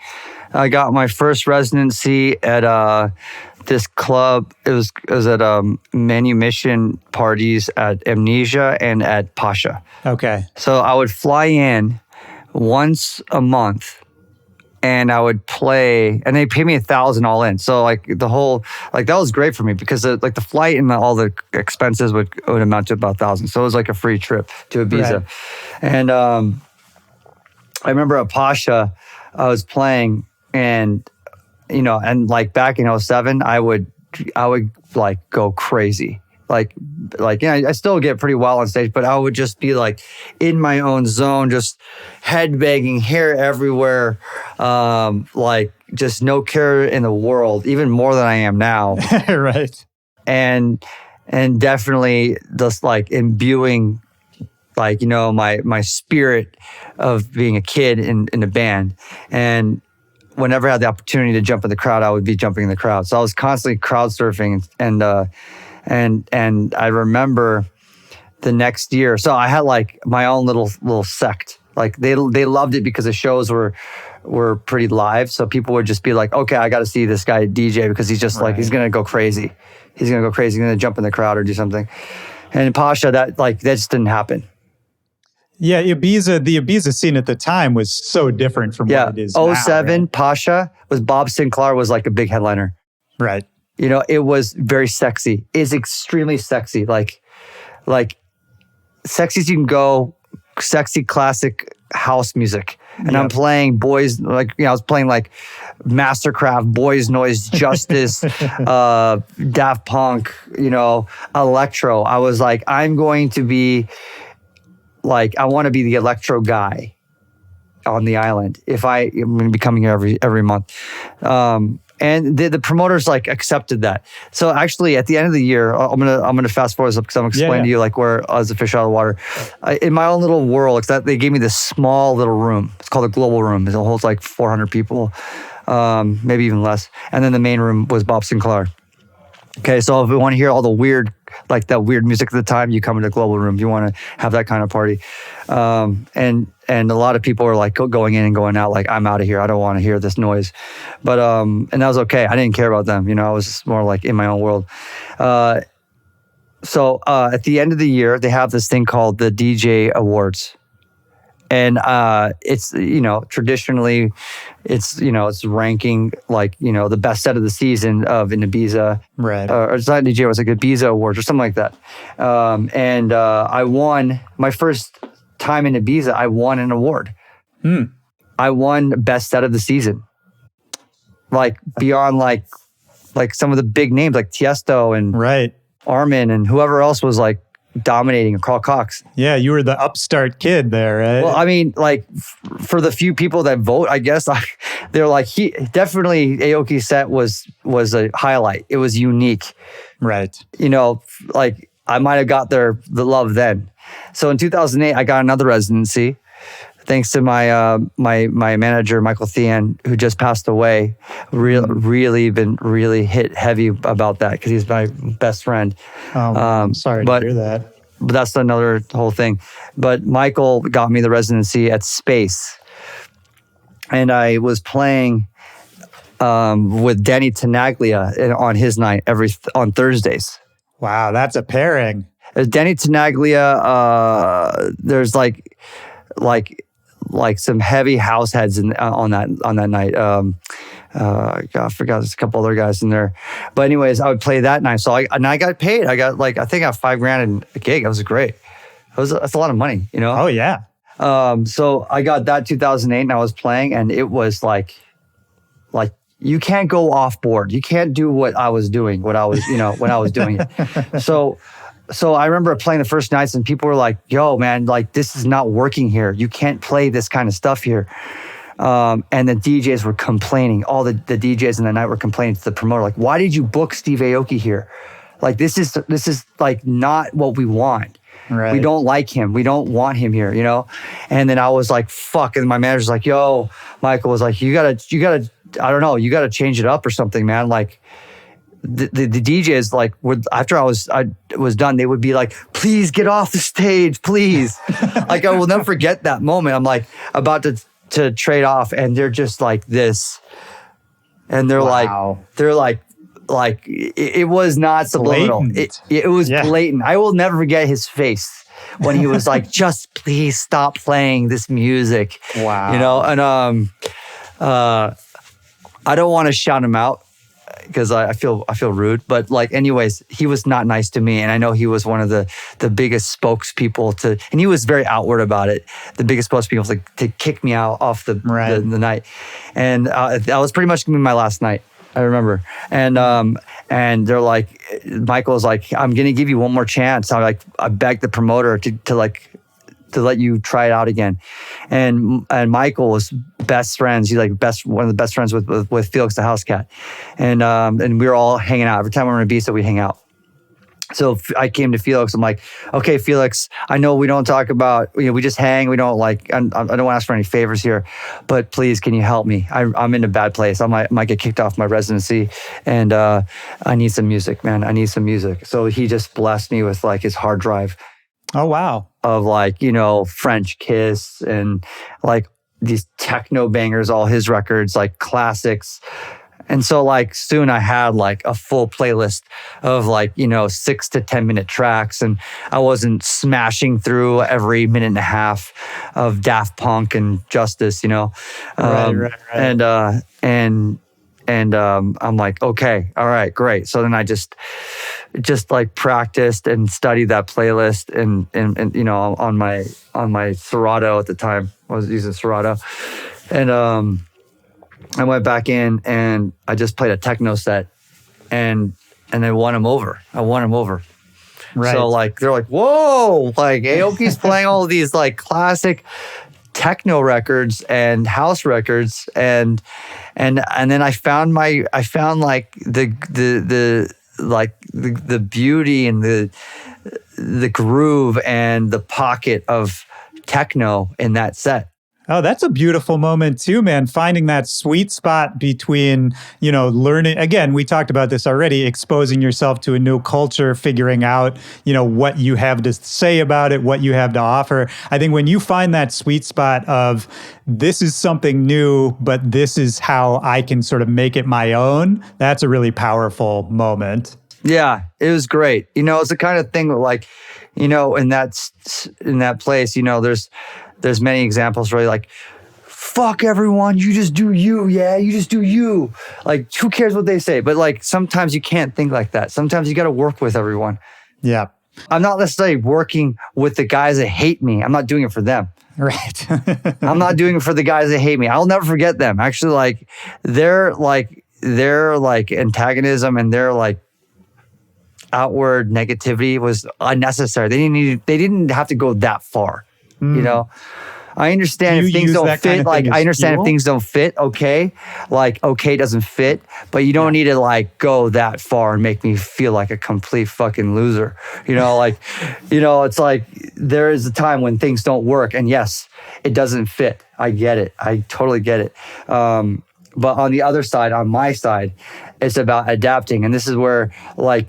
Speaker 2: I got my first residency at this club. It was at manumission parties at Amnesia and at Pasha.
Speaker 1: Okay.
Speaker 2: So I would fly in once a month and I would play, and they paid me $1,000 all in. So like the whole, like that was great for me because like the flight and all the expenses would amount to about $1,000. So it was like a free trip to Ibiza.
Speaker 1: Right.
Speaker 2: And I remember at Pasha, I was playing, and and like back in '07, I would like go crazy. Like I still get pretty wild on stage, but I would just be like in my own zone, just headbanging, hair everywhere, like just no care in the world, even more than I am now.
Speaker 1: Right.
Speaker 2: And definitely just like imbuing, like my spirit of being a kid in a band. And whenever I had the opportunity to jump in the crowd, I would be jumping in the crowd. So I was constantly crowd surfing, and I remember the next year. So I had like my own little sect. Like they loved it because the shows were pretty live. So people would just be like, okay, I got to see this guy DJ because he's just like, he's gonna go crazy. He's gonna go crazy. He's gonna jump in the crowd or do something. And in Pasha, that just didn't happen.
Speaker 1: Yeah, the Ibiza scene at the time was so different from what it is now.
Speaker 2: '07,
Speaker 1: right?
Speaker 2: Pasha was Bob Sinclair was like a big headliner.
Speaker 1: Right.
Speaker 2: It was very sexy. It's extremely sexy. Like sexy as you can go, sexy classic house music. And I'm playing boys, like, I was playing like Mastercraft, Boys Noise, Justice, Daft Punk, electro. I was like, I'm going to be like, I want to be the electro guy on the island if I'm going to be coming here every month. And the promoters like accepted that. So actually, at the end of the year, I'm gonna fast forward this because I'm gonna explain to you like where I was a fish out of the water. In my own little world, except they gave me this small little room. It's called a global room. It holds like 400 people, maybe even less. And then the main room was Bob Sinclair. Okay, so if you want to hear all the weird, like that weird music at the time, you come into the global room. You want to have that kind of party, and a lot of people are like going in and going out. Like, I'm out of here. I don't want to hear this noise, but and that was okay. I didn't care about them. I was just more like in my own world. So at the end of the year, they have this thing called the DJ Awards. And it's, traditionally, it's ranking like, the best set of the season of an Ibiza.
Speaker 1: Right.
Speaker 2: Or it's not DJ, it was like Ibiza Awards or something like that. And I won my first time in Ibiza. I won an award. I won best set of the season. Like beyond like some of the big names like Tiesto and Armin and whoever else was like dominating, Carl Cox.
Speaker 1: Yeah, you were the upstart kid there, right?
Speaker 2: Well, I mean, like for the few people that vote, I guess they're like, definitely Aoki's set was a highlight. It was unique,
Speaker 1: right?
Speaker 2: Like I might have got the love then. So in 2008, I got another residency, thanks to my my manager Michael Thean, who just passed away. Really been hit heavy about that because he's my best friend.
Speaker 1: I'm sorry to hear that.
Speaker 2: But that's another whole thing. But Michael got me the residency at Space, and I was playing with Danny Tenaglia on his night on Thursdays.
Speaker 1: Wow, that's a pairing.
Speaker 2: Danny Tenaglia. There's like some heavy house heads on that night. I forgot there's a couple other guys in there, but anyways, I would play that night. So I got paid. I got I think I got $5,000 in a gig. That was great. That's a lot of money,
Speaker 1: Oh yeah.
Speaker 2: So I got that 2008, and I was playing, and it was like you can't go off board. You can't do what I was doing. When I was doing it. So I remember playing the first nights, and people were like, yo, man, like this is not working here. You can't play this kind of stuff here. And the DJs were complaining. All the DJs in the night were complaining to the promoter, like, why did you book Steve Aoki here? Like this is like not what we want.
Speaker 1: Right.
Speaker 2: We don't like him. We don't want him here, you know? And then I was like, fuck. And my manager's like, yo, Michael was like, you gotta, I don't know, you gotta change it up or something, man. Like the DJs, like after I was done, they would be like, please get off the stage, please. Like I will never forget that moment. I'm like about to trade off and they're just like this. And they're like, it was not subliminal. It was blatant. I will never forget his face when he was like, just please stop playing this music.
Speaker 1: Wow.
Speaker 2: You know, and I don't want to shout him out because I feel rude, but like anyways, he was not nice to me. And I know he was one of the biggest spokespeople and he was very outward about it. The biggest spokespeople to kick me out off the night. And that was pretty much gonna be my last night. I remember. And they're like, Michael's like, I'm going to give you one more chance. I begged the promoter to let you try it out again. And Michael was best friends. He's like one of the best friends with Felix the House Cat. And we were all hanging out. Every time we were in Ibiza, we hang out. So I came to Felix. I'm like, okay, Felix, I know we don't talk about, we just hang. We don't like, I don't want to ask for any favors here, but please, can you help me? I'm in a bad place. I might get kicked off my residency and I need some music, man. I need some music. So he just blessed me with like his hard drive.
Speaker 1: Oh, wow.
Speaker 2: Of like, French Kiss and like these techno bangers, all his records, like classics. And so like soon I had like a full playlist of like, 6 to 10 minute tracks. And I wasn't smashing through every minute and a half of Daft Punk and Justice,
Speaker 1: Right.
Speaker 2: And I'm like, okay, all right, great. So then I just like practiced and studied that playlist and on my Serato at the time. I was using Serato. And I went back in and I just played a techno set and I won him over. Right. So like, they're like, whoa, like Aoki's playing all of these like classic techno records and house records. And then I found like the beauty and the groove and the pocket of techno in that set.
Speaker 1: Oh, that's a beautiful moment too, man. Finding that sweet spot between, learning. Again, we talked about this already, exposing yourself to a new culture, figuring out, what you have to say about it, what you have to offer. I think when you find that sweet spot of this is something new, but this is how I can sort of make it my own, that's a really powerful moment.
Speaker 2: Yeah, it was great. It's the kind of thing that like, in that place, there's many examples where like, fuck everyone, you just do you, yeah, you just do you. Like, who cares what they say? But like, sometimes you can't think like that. Sometimes you got to work with everyone.
Speaker 1: Yeah.
Speaker 2: I'm not necessarily working with the guys that hate me. I'm not doing it for them.
Speaker 1: Right.
Speaker 2: I'm not doing it for the guys that hate me. I'll never forget them. Actually, like, their antagonism and their like outward negativity was unnecessary. They didn't have to go that far. I understand if things don't fit. Like, I understand if things don't fit. Okay, like okay doesn't fit, but you don't need to like go that far and make me feel like a complete fucking loser. It's like there is a time when things don't work, and yes, it doesn't fit. I get it. I totally get it. But on the other side, on my side, it's about adapting, and this is where like.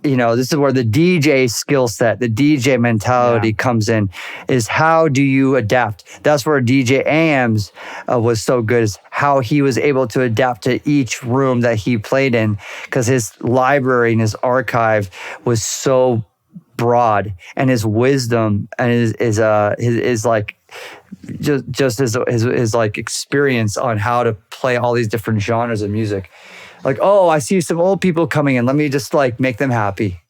Speaker 2: This is where the DJ skill set, the DJ mentality comes in, is how do you adapt? That's where DJ AMs was so good, is how he was able to adapt to each room that he played in, because his library and his archive was so broad, and his wisdom and his like just his like experience on how to play all these different genres of music. Like, oh, I see some old people coming in. Let me just like make them happy.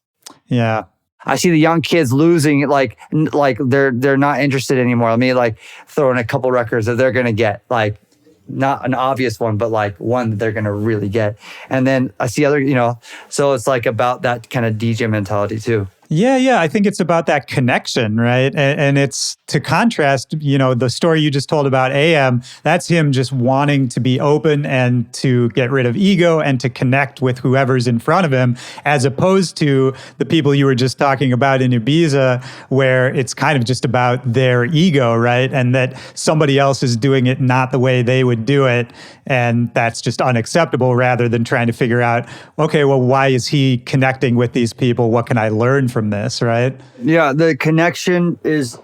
Speaker 1: Yeah.
Speaker 2: I see the young kids losing, like they're not interested anymore. Let me like throw in a couple records that they're gonna get, like not an obvious one, but like one that they're gonna really get. And then I see other, so it's like about that kind of DJ mentality too.
Speaker 1: Yeah. I think it's about that connection, right? And it's to contrast, the story you just told about AM, that's him just wanting to be open and to get rid of ego and to connect with whoever's in front of him, as opposed to the people you were just talking about in Ibiza, where it's kind of just about their ego, right? And that somebody else is doing it not the way they would do it. And that's just unacceptable, rather than trying to figure out, okay, well, why is he connecting with these people? What can I learn from this, right?
Speaker 2: Yeah, the connection is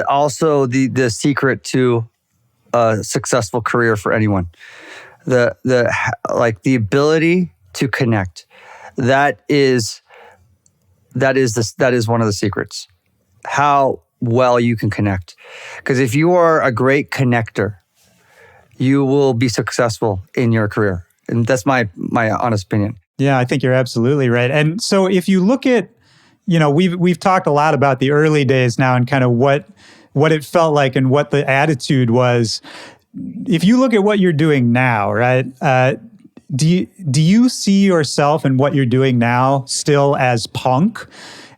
Speaker 2: also the secret to a successful career for anyone. The ability to connect. That is one of the secrets. How well you can connect. Because if you are a great connector, you will be successful in your career. And that's my honest opinion.
Speaker 1: Yeah, I think you're absolutely right. And so if you look at, we've talked a lot about the early days now and kind of what it felt like and what the attitude was. If you look at what you're doing now, right? Do you see yourself and what you're doing now still as punk?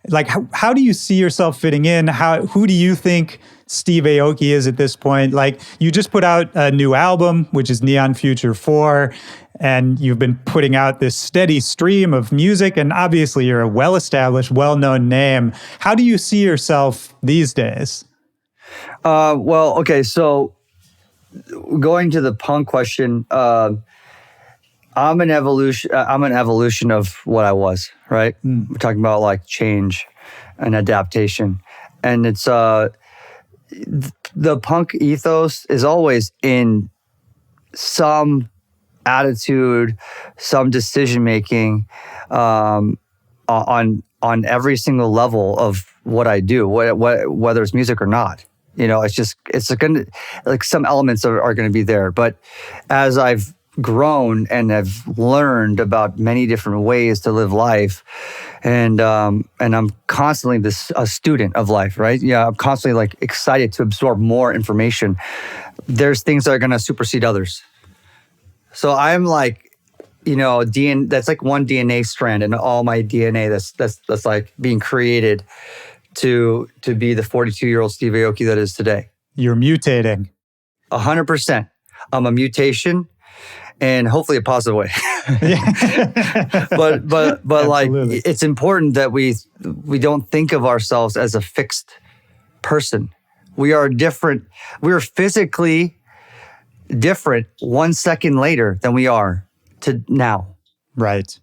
Speaker 1: Like, how do you see yourself fitting in? Who do you think Steve Aoki is at this point? Like, you just put out a new album, which is Neon Future 4, and you've been putting out this steady stream of music, and obviously you're a well-established, well-known name. How do you see yourself these days?
Speaker 2: Well, okay, so going to the punk question, I'm an evolution of what I was, right? We're talking about like change and adaptation. And it's the punk ethos is always in some attitude, some decision making on every single level of what I do, whether it's music or not. It's gonna, like, some elements are going to be there. But as I've grown and have learned about many different ways to live life, and I'm constantly a student of life, right? Yeah, I'm constantly like excited to absorb more information. There's things that are going to supersede others. So I'm like, that's like one DNA strand in all my DNA that's like being created to be the 42-year-old Steve Aoki that is today.
Speaker 1: You're mutating.
Speaker 2: 100%. I'm a mutation, and hopefully a positive way. but like, it's important that we don't think of ourselves as a fixed person. We are different. We're physically different 1 second later than we are to now.
Speaker 1: Right.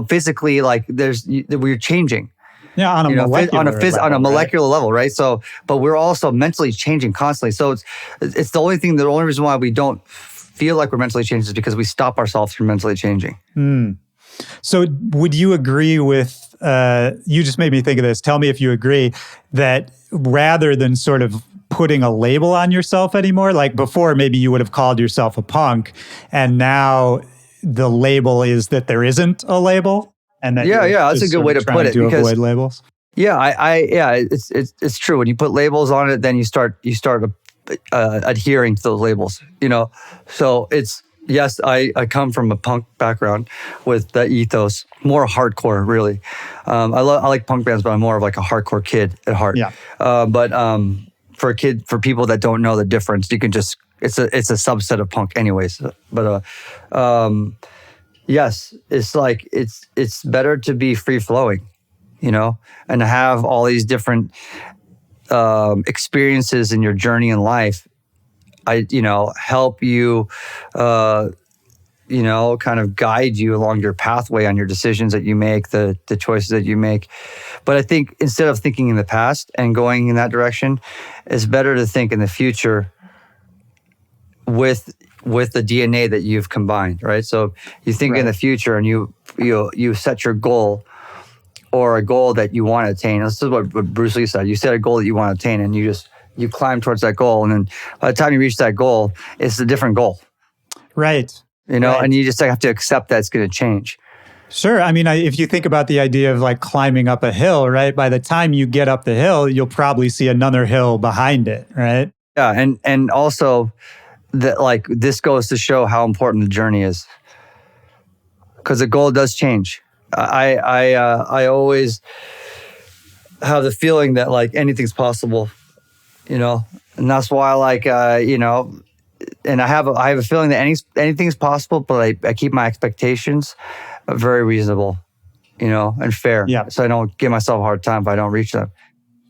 Speaker 2: Physically, like we're changing.
Speaker 1: Yeah, on a
Speaker 2: molecular level, right? So, but we're also mentally changing constantly. So it's the only reason why we don't feel like we're mentally changing is because we stop ourselves from mentally changing.
Speaker 1: So would you agree with, you just made me think of this, tell me if you agree, that rather than sort of putting a label on yourself anymore, like before maybe you would have called yourself a punk, and now the label is that there isn't a label? And that
Speaker 2: that's a good way to put it, because
Speaker 1: avoid labels.
Speaker 2: It's true. When you put labels on it, then you start adhering to those labels. So it's, yes, I come from a punk background with the ethos, more hardcore, really. I like punk bands, but I'm more of like a hardcore kid at heart.
Speaker 1: Yeah.
Speaker 2: But for people that don't know the difference, you can just, it's a subset of punk anyways. But yes, it's like, it's better to be free flowing, and to have all these different experiences in your journey in life. Help you, kind of guide you along your pathway on your decisions that you make, the choices that you make. But I think instead of thinking in the past and going in that direction, it's better to think in the future with the DNA that you've combined, right? So you think in the future, and you set your goal, or a goal that you want to attain. This is what Bruce Lee said. You set a goal that you want to attain, and you climb towards that goal. And then by the time you reach that goal, it's a different goal.
Speaker 1: Right.
Speaker 2: And you just have to accept that it's going to change.
Speaker 1: Sure. I mean, if you think about the idea of like climbing up a hill, right? By the time you get up the hill, you'll probably see another hill behind it, right?
Speaker 2: Yeah. And also that, like, this goes to show how important the journey is, because the goal does change. I always have the feeling that like anything's possible, and that's why like and I have a feeling that anything's possible, but I keep my expectations very reasonable, and fair.
Speaker 1: Yeah.
Speaker 2: So I don't give myself a hard time if I don't reach them.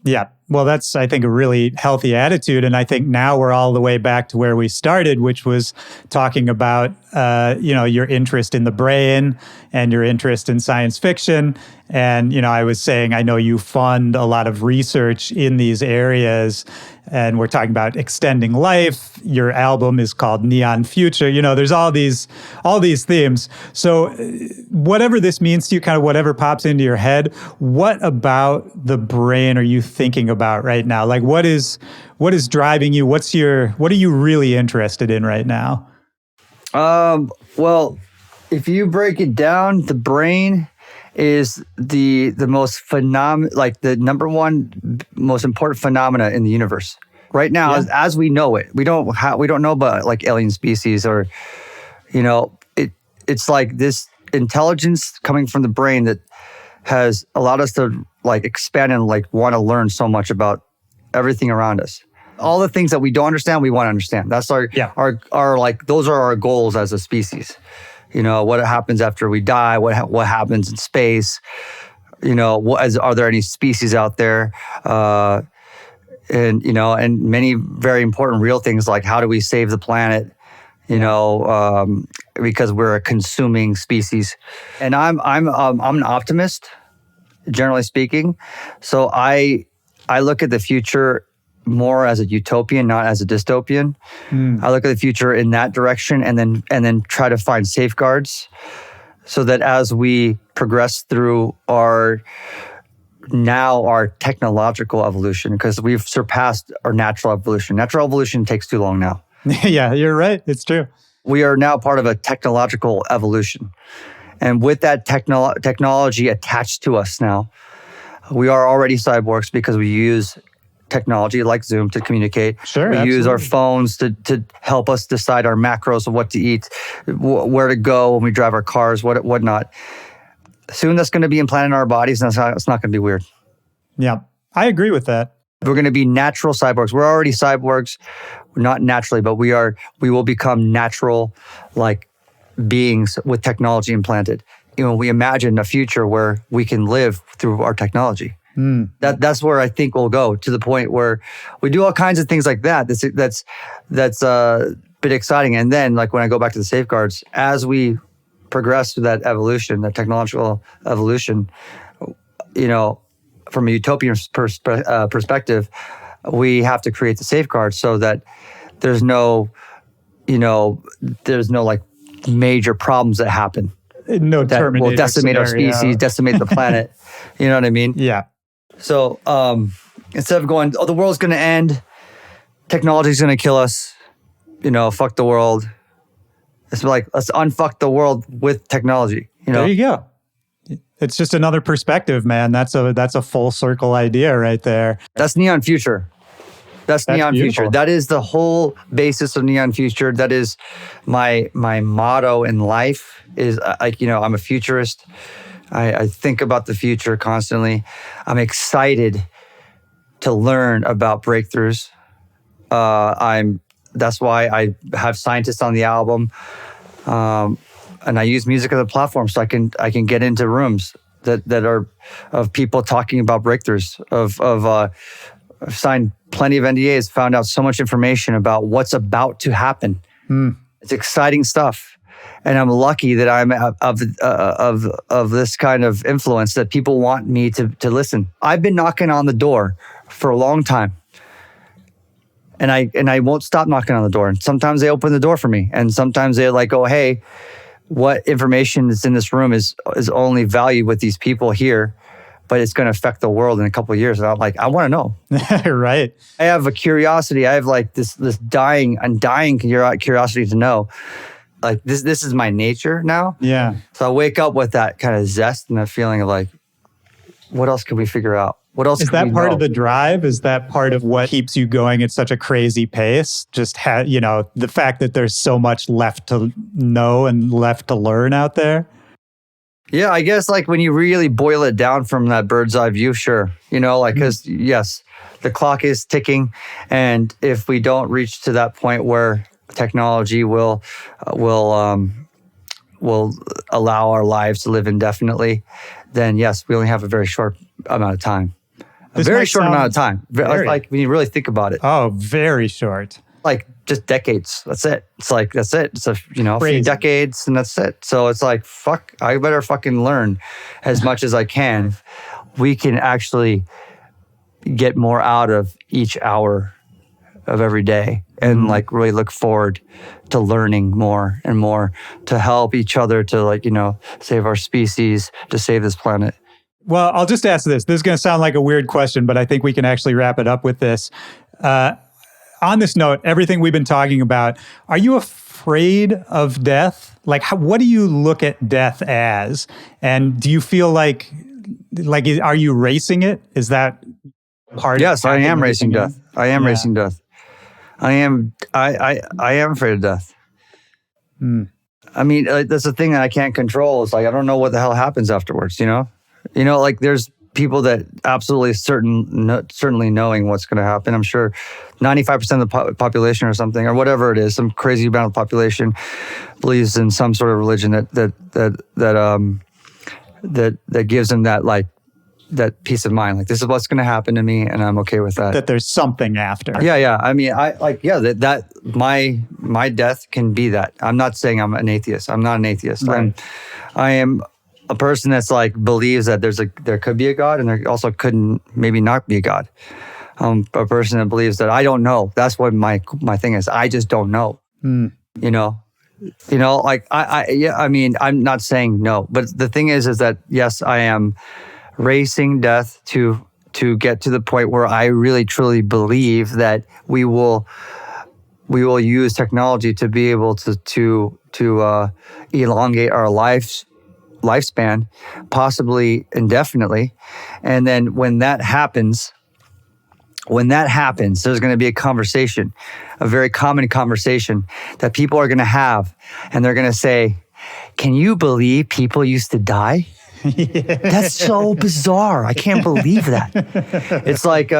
Speaker 1: Yeah. Well, that's, I think, a really healthy attitude. And I think now we're all the way back to where we started, which was talking about, your interest in the brain and your interest in science fiction. And, I was saying, I know you fund a lot of research in these areas, and we're talking about extending life. Your album is called Neon Future. There's all these themes. So whatever this means to you, kind of whatever pops into your head, what about the brain are you thinking about right now? Like what is driving you? What are you really interested in right now?
Speaker 2: Well, if you break it down, the brain is the most like the number one most important phenomena in the universe right now, as we know it. We don't know about like alien species or, it's like this intelligence coming from the brain that has allowed us to like expand and like want to learn so much about everything around us. All the things that we don't understand, we want to understand. That's our like, those are our goals as a species. What happens after we die, what happens in space, are there any species out there? And many very important real things like how do we save the planet, because we're a consuming species. And I'm an optimist, generally speaking. So I look at the future more as a utopian, not as a dystopian. I look at the future in that direction, and then try to find safeguards so that as we progress through our technological evolution, because we've surpassed our natural evolution. Natural evolution takes too long now.
Speaker 1: Yeah, you're right. It's true.
Speaker 2: We are now part of a technological evolution. And with that technology attached to us now, we are already cyborgs because we use technology like Zoom to communicate.
Speaker 1: Sure,
Speaker 2: we
Speaker 1: absolutely.
Speaker 2: use our phones to help us decide our macros of what to eat, where to go when we drive our cars, whatnot. Soon that's going to be implanted in our bodies, and it's not going to be weird.
Speaker 1: Yeah, I agree with that.
Speaker 2: We're going to be natural cyborgs. We're already cyborgs, not naturally, but we will become natural like beings with technology implanted. We imagine a future where we can live through our technology. That's where I think we'll go, to the point where we do all kinds of things like that. That's a bit exciting. And then, like when I go back to the safeguards, as we progress through that evolution, that technological evolution, from a utopian perspective, we have to create the safeguards so that there's no like major problems that happen.
Speaker 1: No
Speaker 2: that
Speaker 1: Terminator
Speaker 2: will decimate
Speaker 1: scenario.
Speaker 2: our species, decimate the planet. You know what I mean?
Speaker 1: Yeah.
Speaker 2: So instead of going, the world's going to end, technology's going to kill us, fuck the world. It's like, let's unfuck the world with technology.
Speaker 1: There you go. It's just another perspective, man. That's a full circle idea right there.
Speaker 2: That's Neon Future. That's Neon
Speaker 1: beautiful.
Speaker 2: Future. That is the whole basis of Neon Future. That is my motto in life. Is I'm a futurist. I think about the future constantly. I'm excited to learn about breakthroughs. That's why I have scientists on the album, and I use music as a platform so I can get into rooms that are of people talking about breakthroughs. I've signed plenty of NDAs, found out so much information about what's about to happen. It's exciting stuff. And I'm lucky that I'm of this kind of influence that people want me to listen. I've been knocking on the door for a long time. And I won't stop knocking on the door. And sometimes they open the door for me. And sometimes they're like, oh, hey, what information is in this room is only valued with these people here, but it's going to affect the world in a couple of years. And I'm like, I want to know.
Speaker 1: Right.
Speaker 2: I have a curiosity. I have like this undying curiosity to know. Like this is my nature now.
Speaker 1: Yeah.
Speaker 2: So I wake up with that kind of zest and that feeling of like, what else can we figure out? What else
Speaker 1: is that part of the drive? Is that part of what keeps you going at such a crazy pace? Just the fact that there's so much left to know and left to learn out there.
Speaker 2: Yeah, I guess like when you really boil it down from that bird's eye view, sure. You know, like, because yes, the clock is ticking. And if we don't reach to that point where technology will allow our lives to live indefinitely, then yes, we only have a very short amount of time. A very short amount of time. Like when you really think about it.
Speaker 1: Oh, very short.
Speaker 2: Like just decades. That's it. It's like, that's it. It's a few decades and that's it. So it's like, fuck, I better fucking learn as much as I can. We can actually get more out of each hour of every day and like really look forward to learning more and more to help each other to like, save our species, to save this planet.
Speaker 1: Well, I'll just ask this. This is going to sound like a weird question, but I think we can actually wrap it up with this. On this note, everything we've been talking about, are you afraid of death? Like, what do you look at death as? And do you feel like, are you racing it? Is that part?
Speaker 2: Yes, I am racing death. I am racing death. I am afraid of death. I mean, that's the thing that I can't control. It's like, I don't know what the hell happens afterwards, like there's people that absolutely certainly knowing what's going to happen. I'm sure 95% of the population or something, or whatever it is, some crazy amount of population believes in some sort of religion that gives them that like that peace of mind. Like, this is what's going to happen to me, and I'm okay with that.
Speaker 1: That there's something after.
Speaker 2: Yeah. I mean, that my death can be that. I'm not saying I'm an atheist. I'm not an atheist.
Speaker 1: Right.
Speaker 2: I am a person that's like believes that there could be a God, and there also couldn't maybe not be a God. A person that believes that I don't know. That's what my thing is. I just don't know. Like I mean, I'm not saying no, but the thing is that yes, I am racing death to get to the point where I really truly believe that we will use technology to be able to elongate our lifespan, possibly indefinitely. And then when that happens, there's going to be a conversation, a very common conversation that people are going to have. And they're going to say, can you believe people used to die? That's so bizarre. I can't believe that. It's like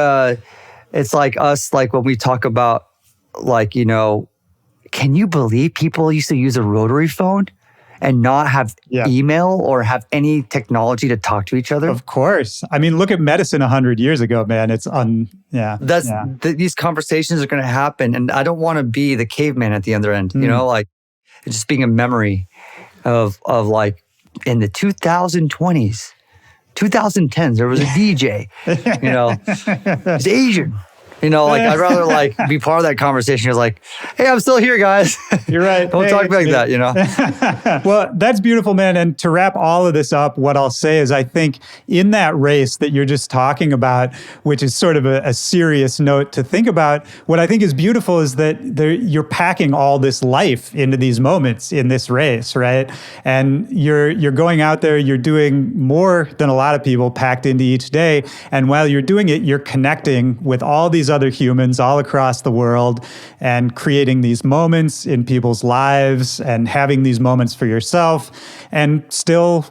Speaker 2: us, like when we talk about like, can you believe people used to use a rotary phone and not have email or have any technology to talk to each other?
Speaker 1: Of course. I mean, look at medicine 100 years ago, man. It's
Speaker 2: these conversations are going to happen, and I don't want to be the caveman at the other end. Like it's just being a memory of like in the 2020s, 2010s, there was a DJ. He's Asian. I'd rather like be part of that conversation. He was like, hey, I'm still here, guys.
Speaker 1: You're right.
Speaker 2: Don't talk like that,
Speaker 1: Well, that's beautiful, man. And to wrap all of this up, what I'll say is I think in that race that you're just talking about, which is sort of a serious note to think about, what I think is beautiful is that you're packing all this life into these moments in this race, right? And you're going out there, you're doing more than a lot of people packed into each day. And while you're doing it, you're connecting with all these other humans all across the world and creating these moments in people's lives and having these moments for yourself and still,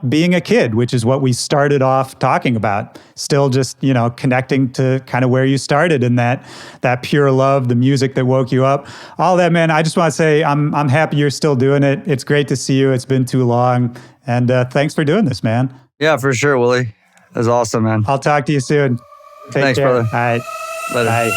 Speaker 1: being a kid, which is what we started off talking about. Still just, connecting to kind of where you started and that pure love, the music that woke you up, all that, man. I just want to say I'm happy you're still doing it. It's great to see you. It's been too long. And thanks for doing this, man.
Speaker 2: Yeah, for sure, Willie. That's awesome, man.
Speaker 1: I'll talk to you soon.
Speaker 2: Thanks,
Speaker 1: care.
Speaker 2: brother.
Speaker 1: All right.
Speaker 2: Later.
Speaker 1: Bye.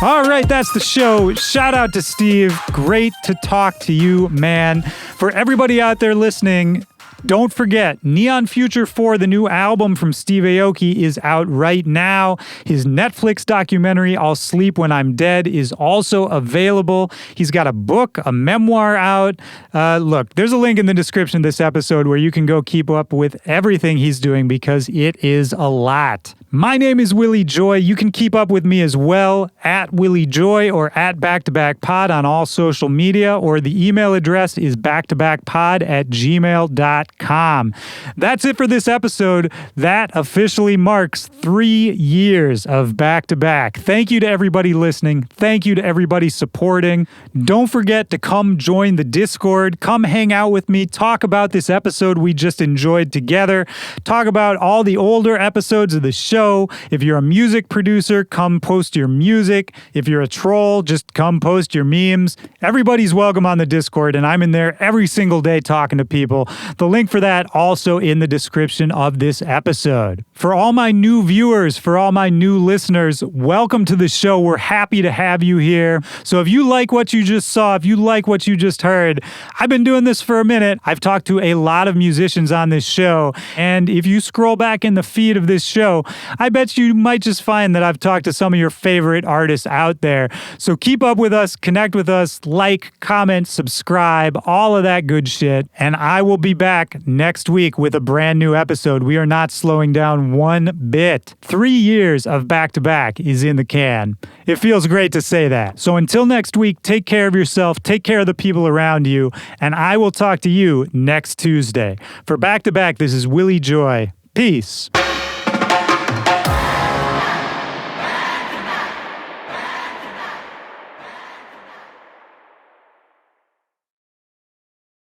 Speaker 1: All right, that's the show. Shout out to Steve. Great to talk to you, man. For everybody out there listening, don't forget, Neon Future 4, the new album from Steve Aoki, is out right now. His Netflix documentary, I'll Sleep When I'm Dead, is also available. He's got a book, a memoir out. Look, there's a link in the description of this episode where you can go keep up with everything he's doing because it is a lot. My name is Willy Joy. You can keep up with me as well at Willy Joy or at Back to Back Pod on all social media, or the email address is backtobackpod@gmail.com. That's it for this episode. That officially marks 3 years of Back to Back. Thank you to everybody listening. Thank you to everybody supporting. Don't forget to come join the Discord. Come hang out with me. Talk about this episode we just enjoyed together. Talk about all the older episodes of the show. If you're a music producer, come post your music. If you're a troll, just come post your memes. Everybody's welcome on the Discord, and I'm in there every single day talking to people. The link for that also in the description of this episode. For all my new viewers, for all my new listeners, welcome to the show. We're happy to have you here. So if you like what you just saw, if you like what you just heard, I've been doing this for a minute. I've talked to a lot of musicians on this show, and if you scroll back in the feed of this show, I bet you might just find that I've talked to some of your favorite artists out there. So keep up with us, connect with us, like, comment, subscribe, all of that good shit. And I will be back next week with a brand new episode. We are not slowing down one bit. 3 years of Back to Back is in the can. It feels great to say that. So until next week, take care of yourself, take care of the people around you, and I will talk to you next Tuesday. For Back to Back, this is Willy Joy. Peace.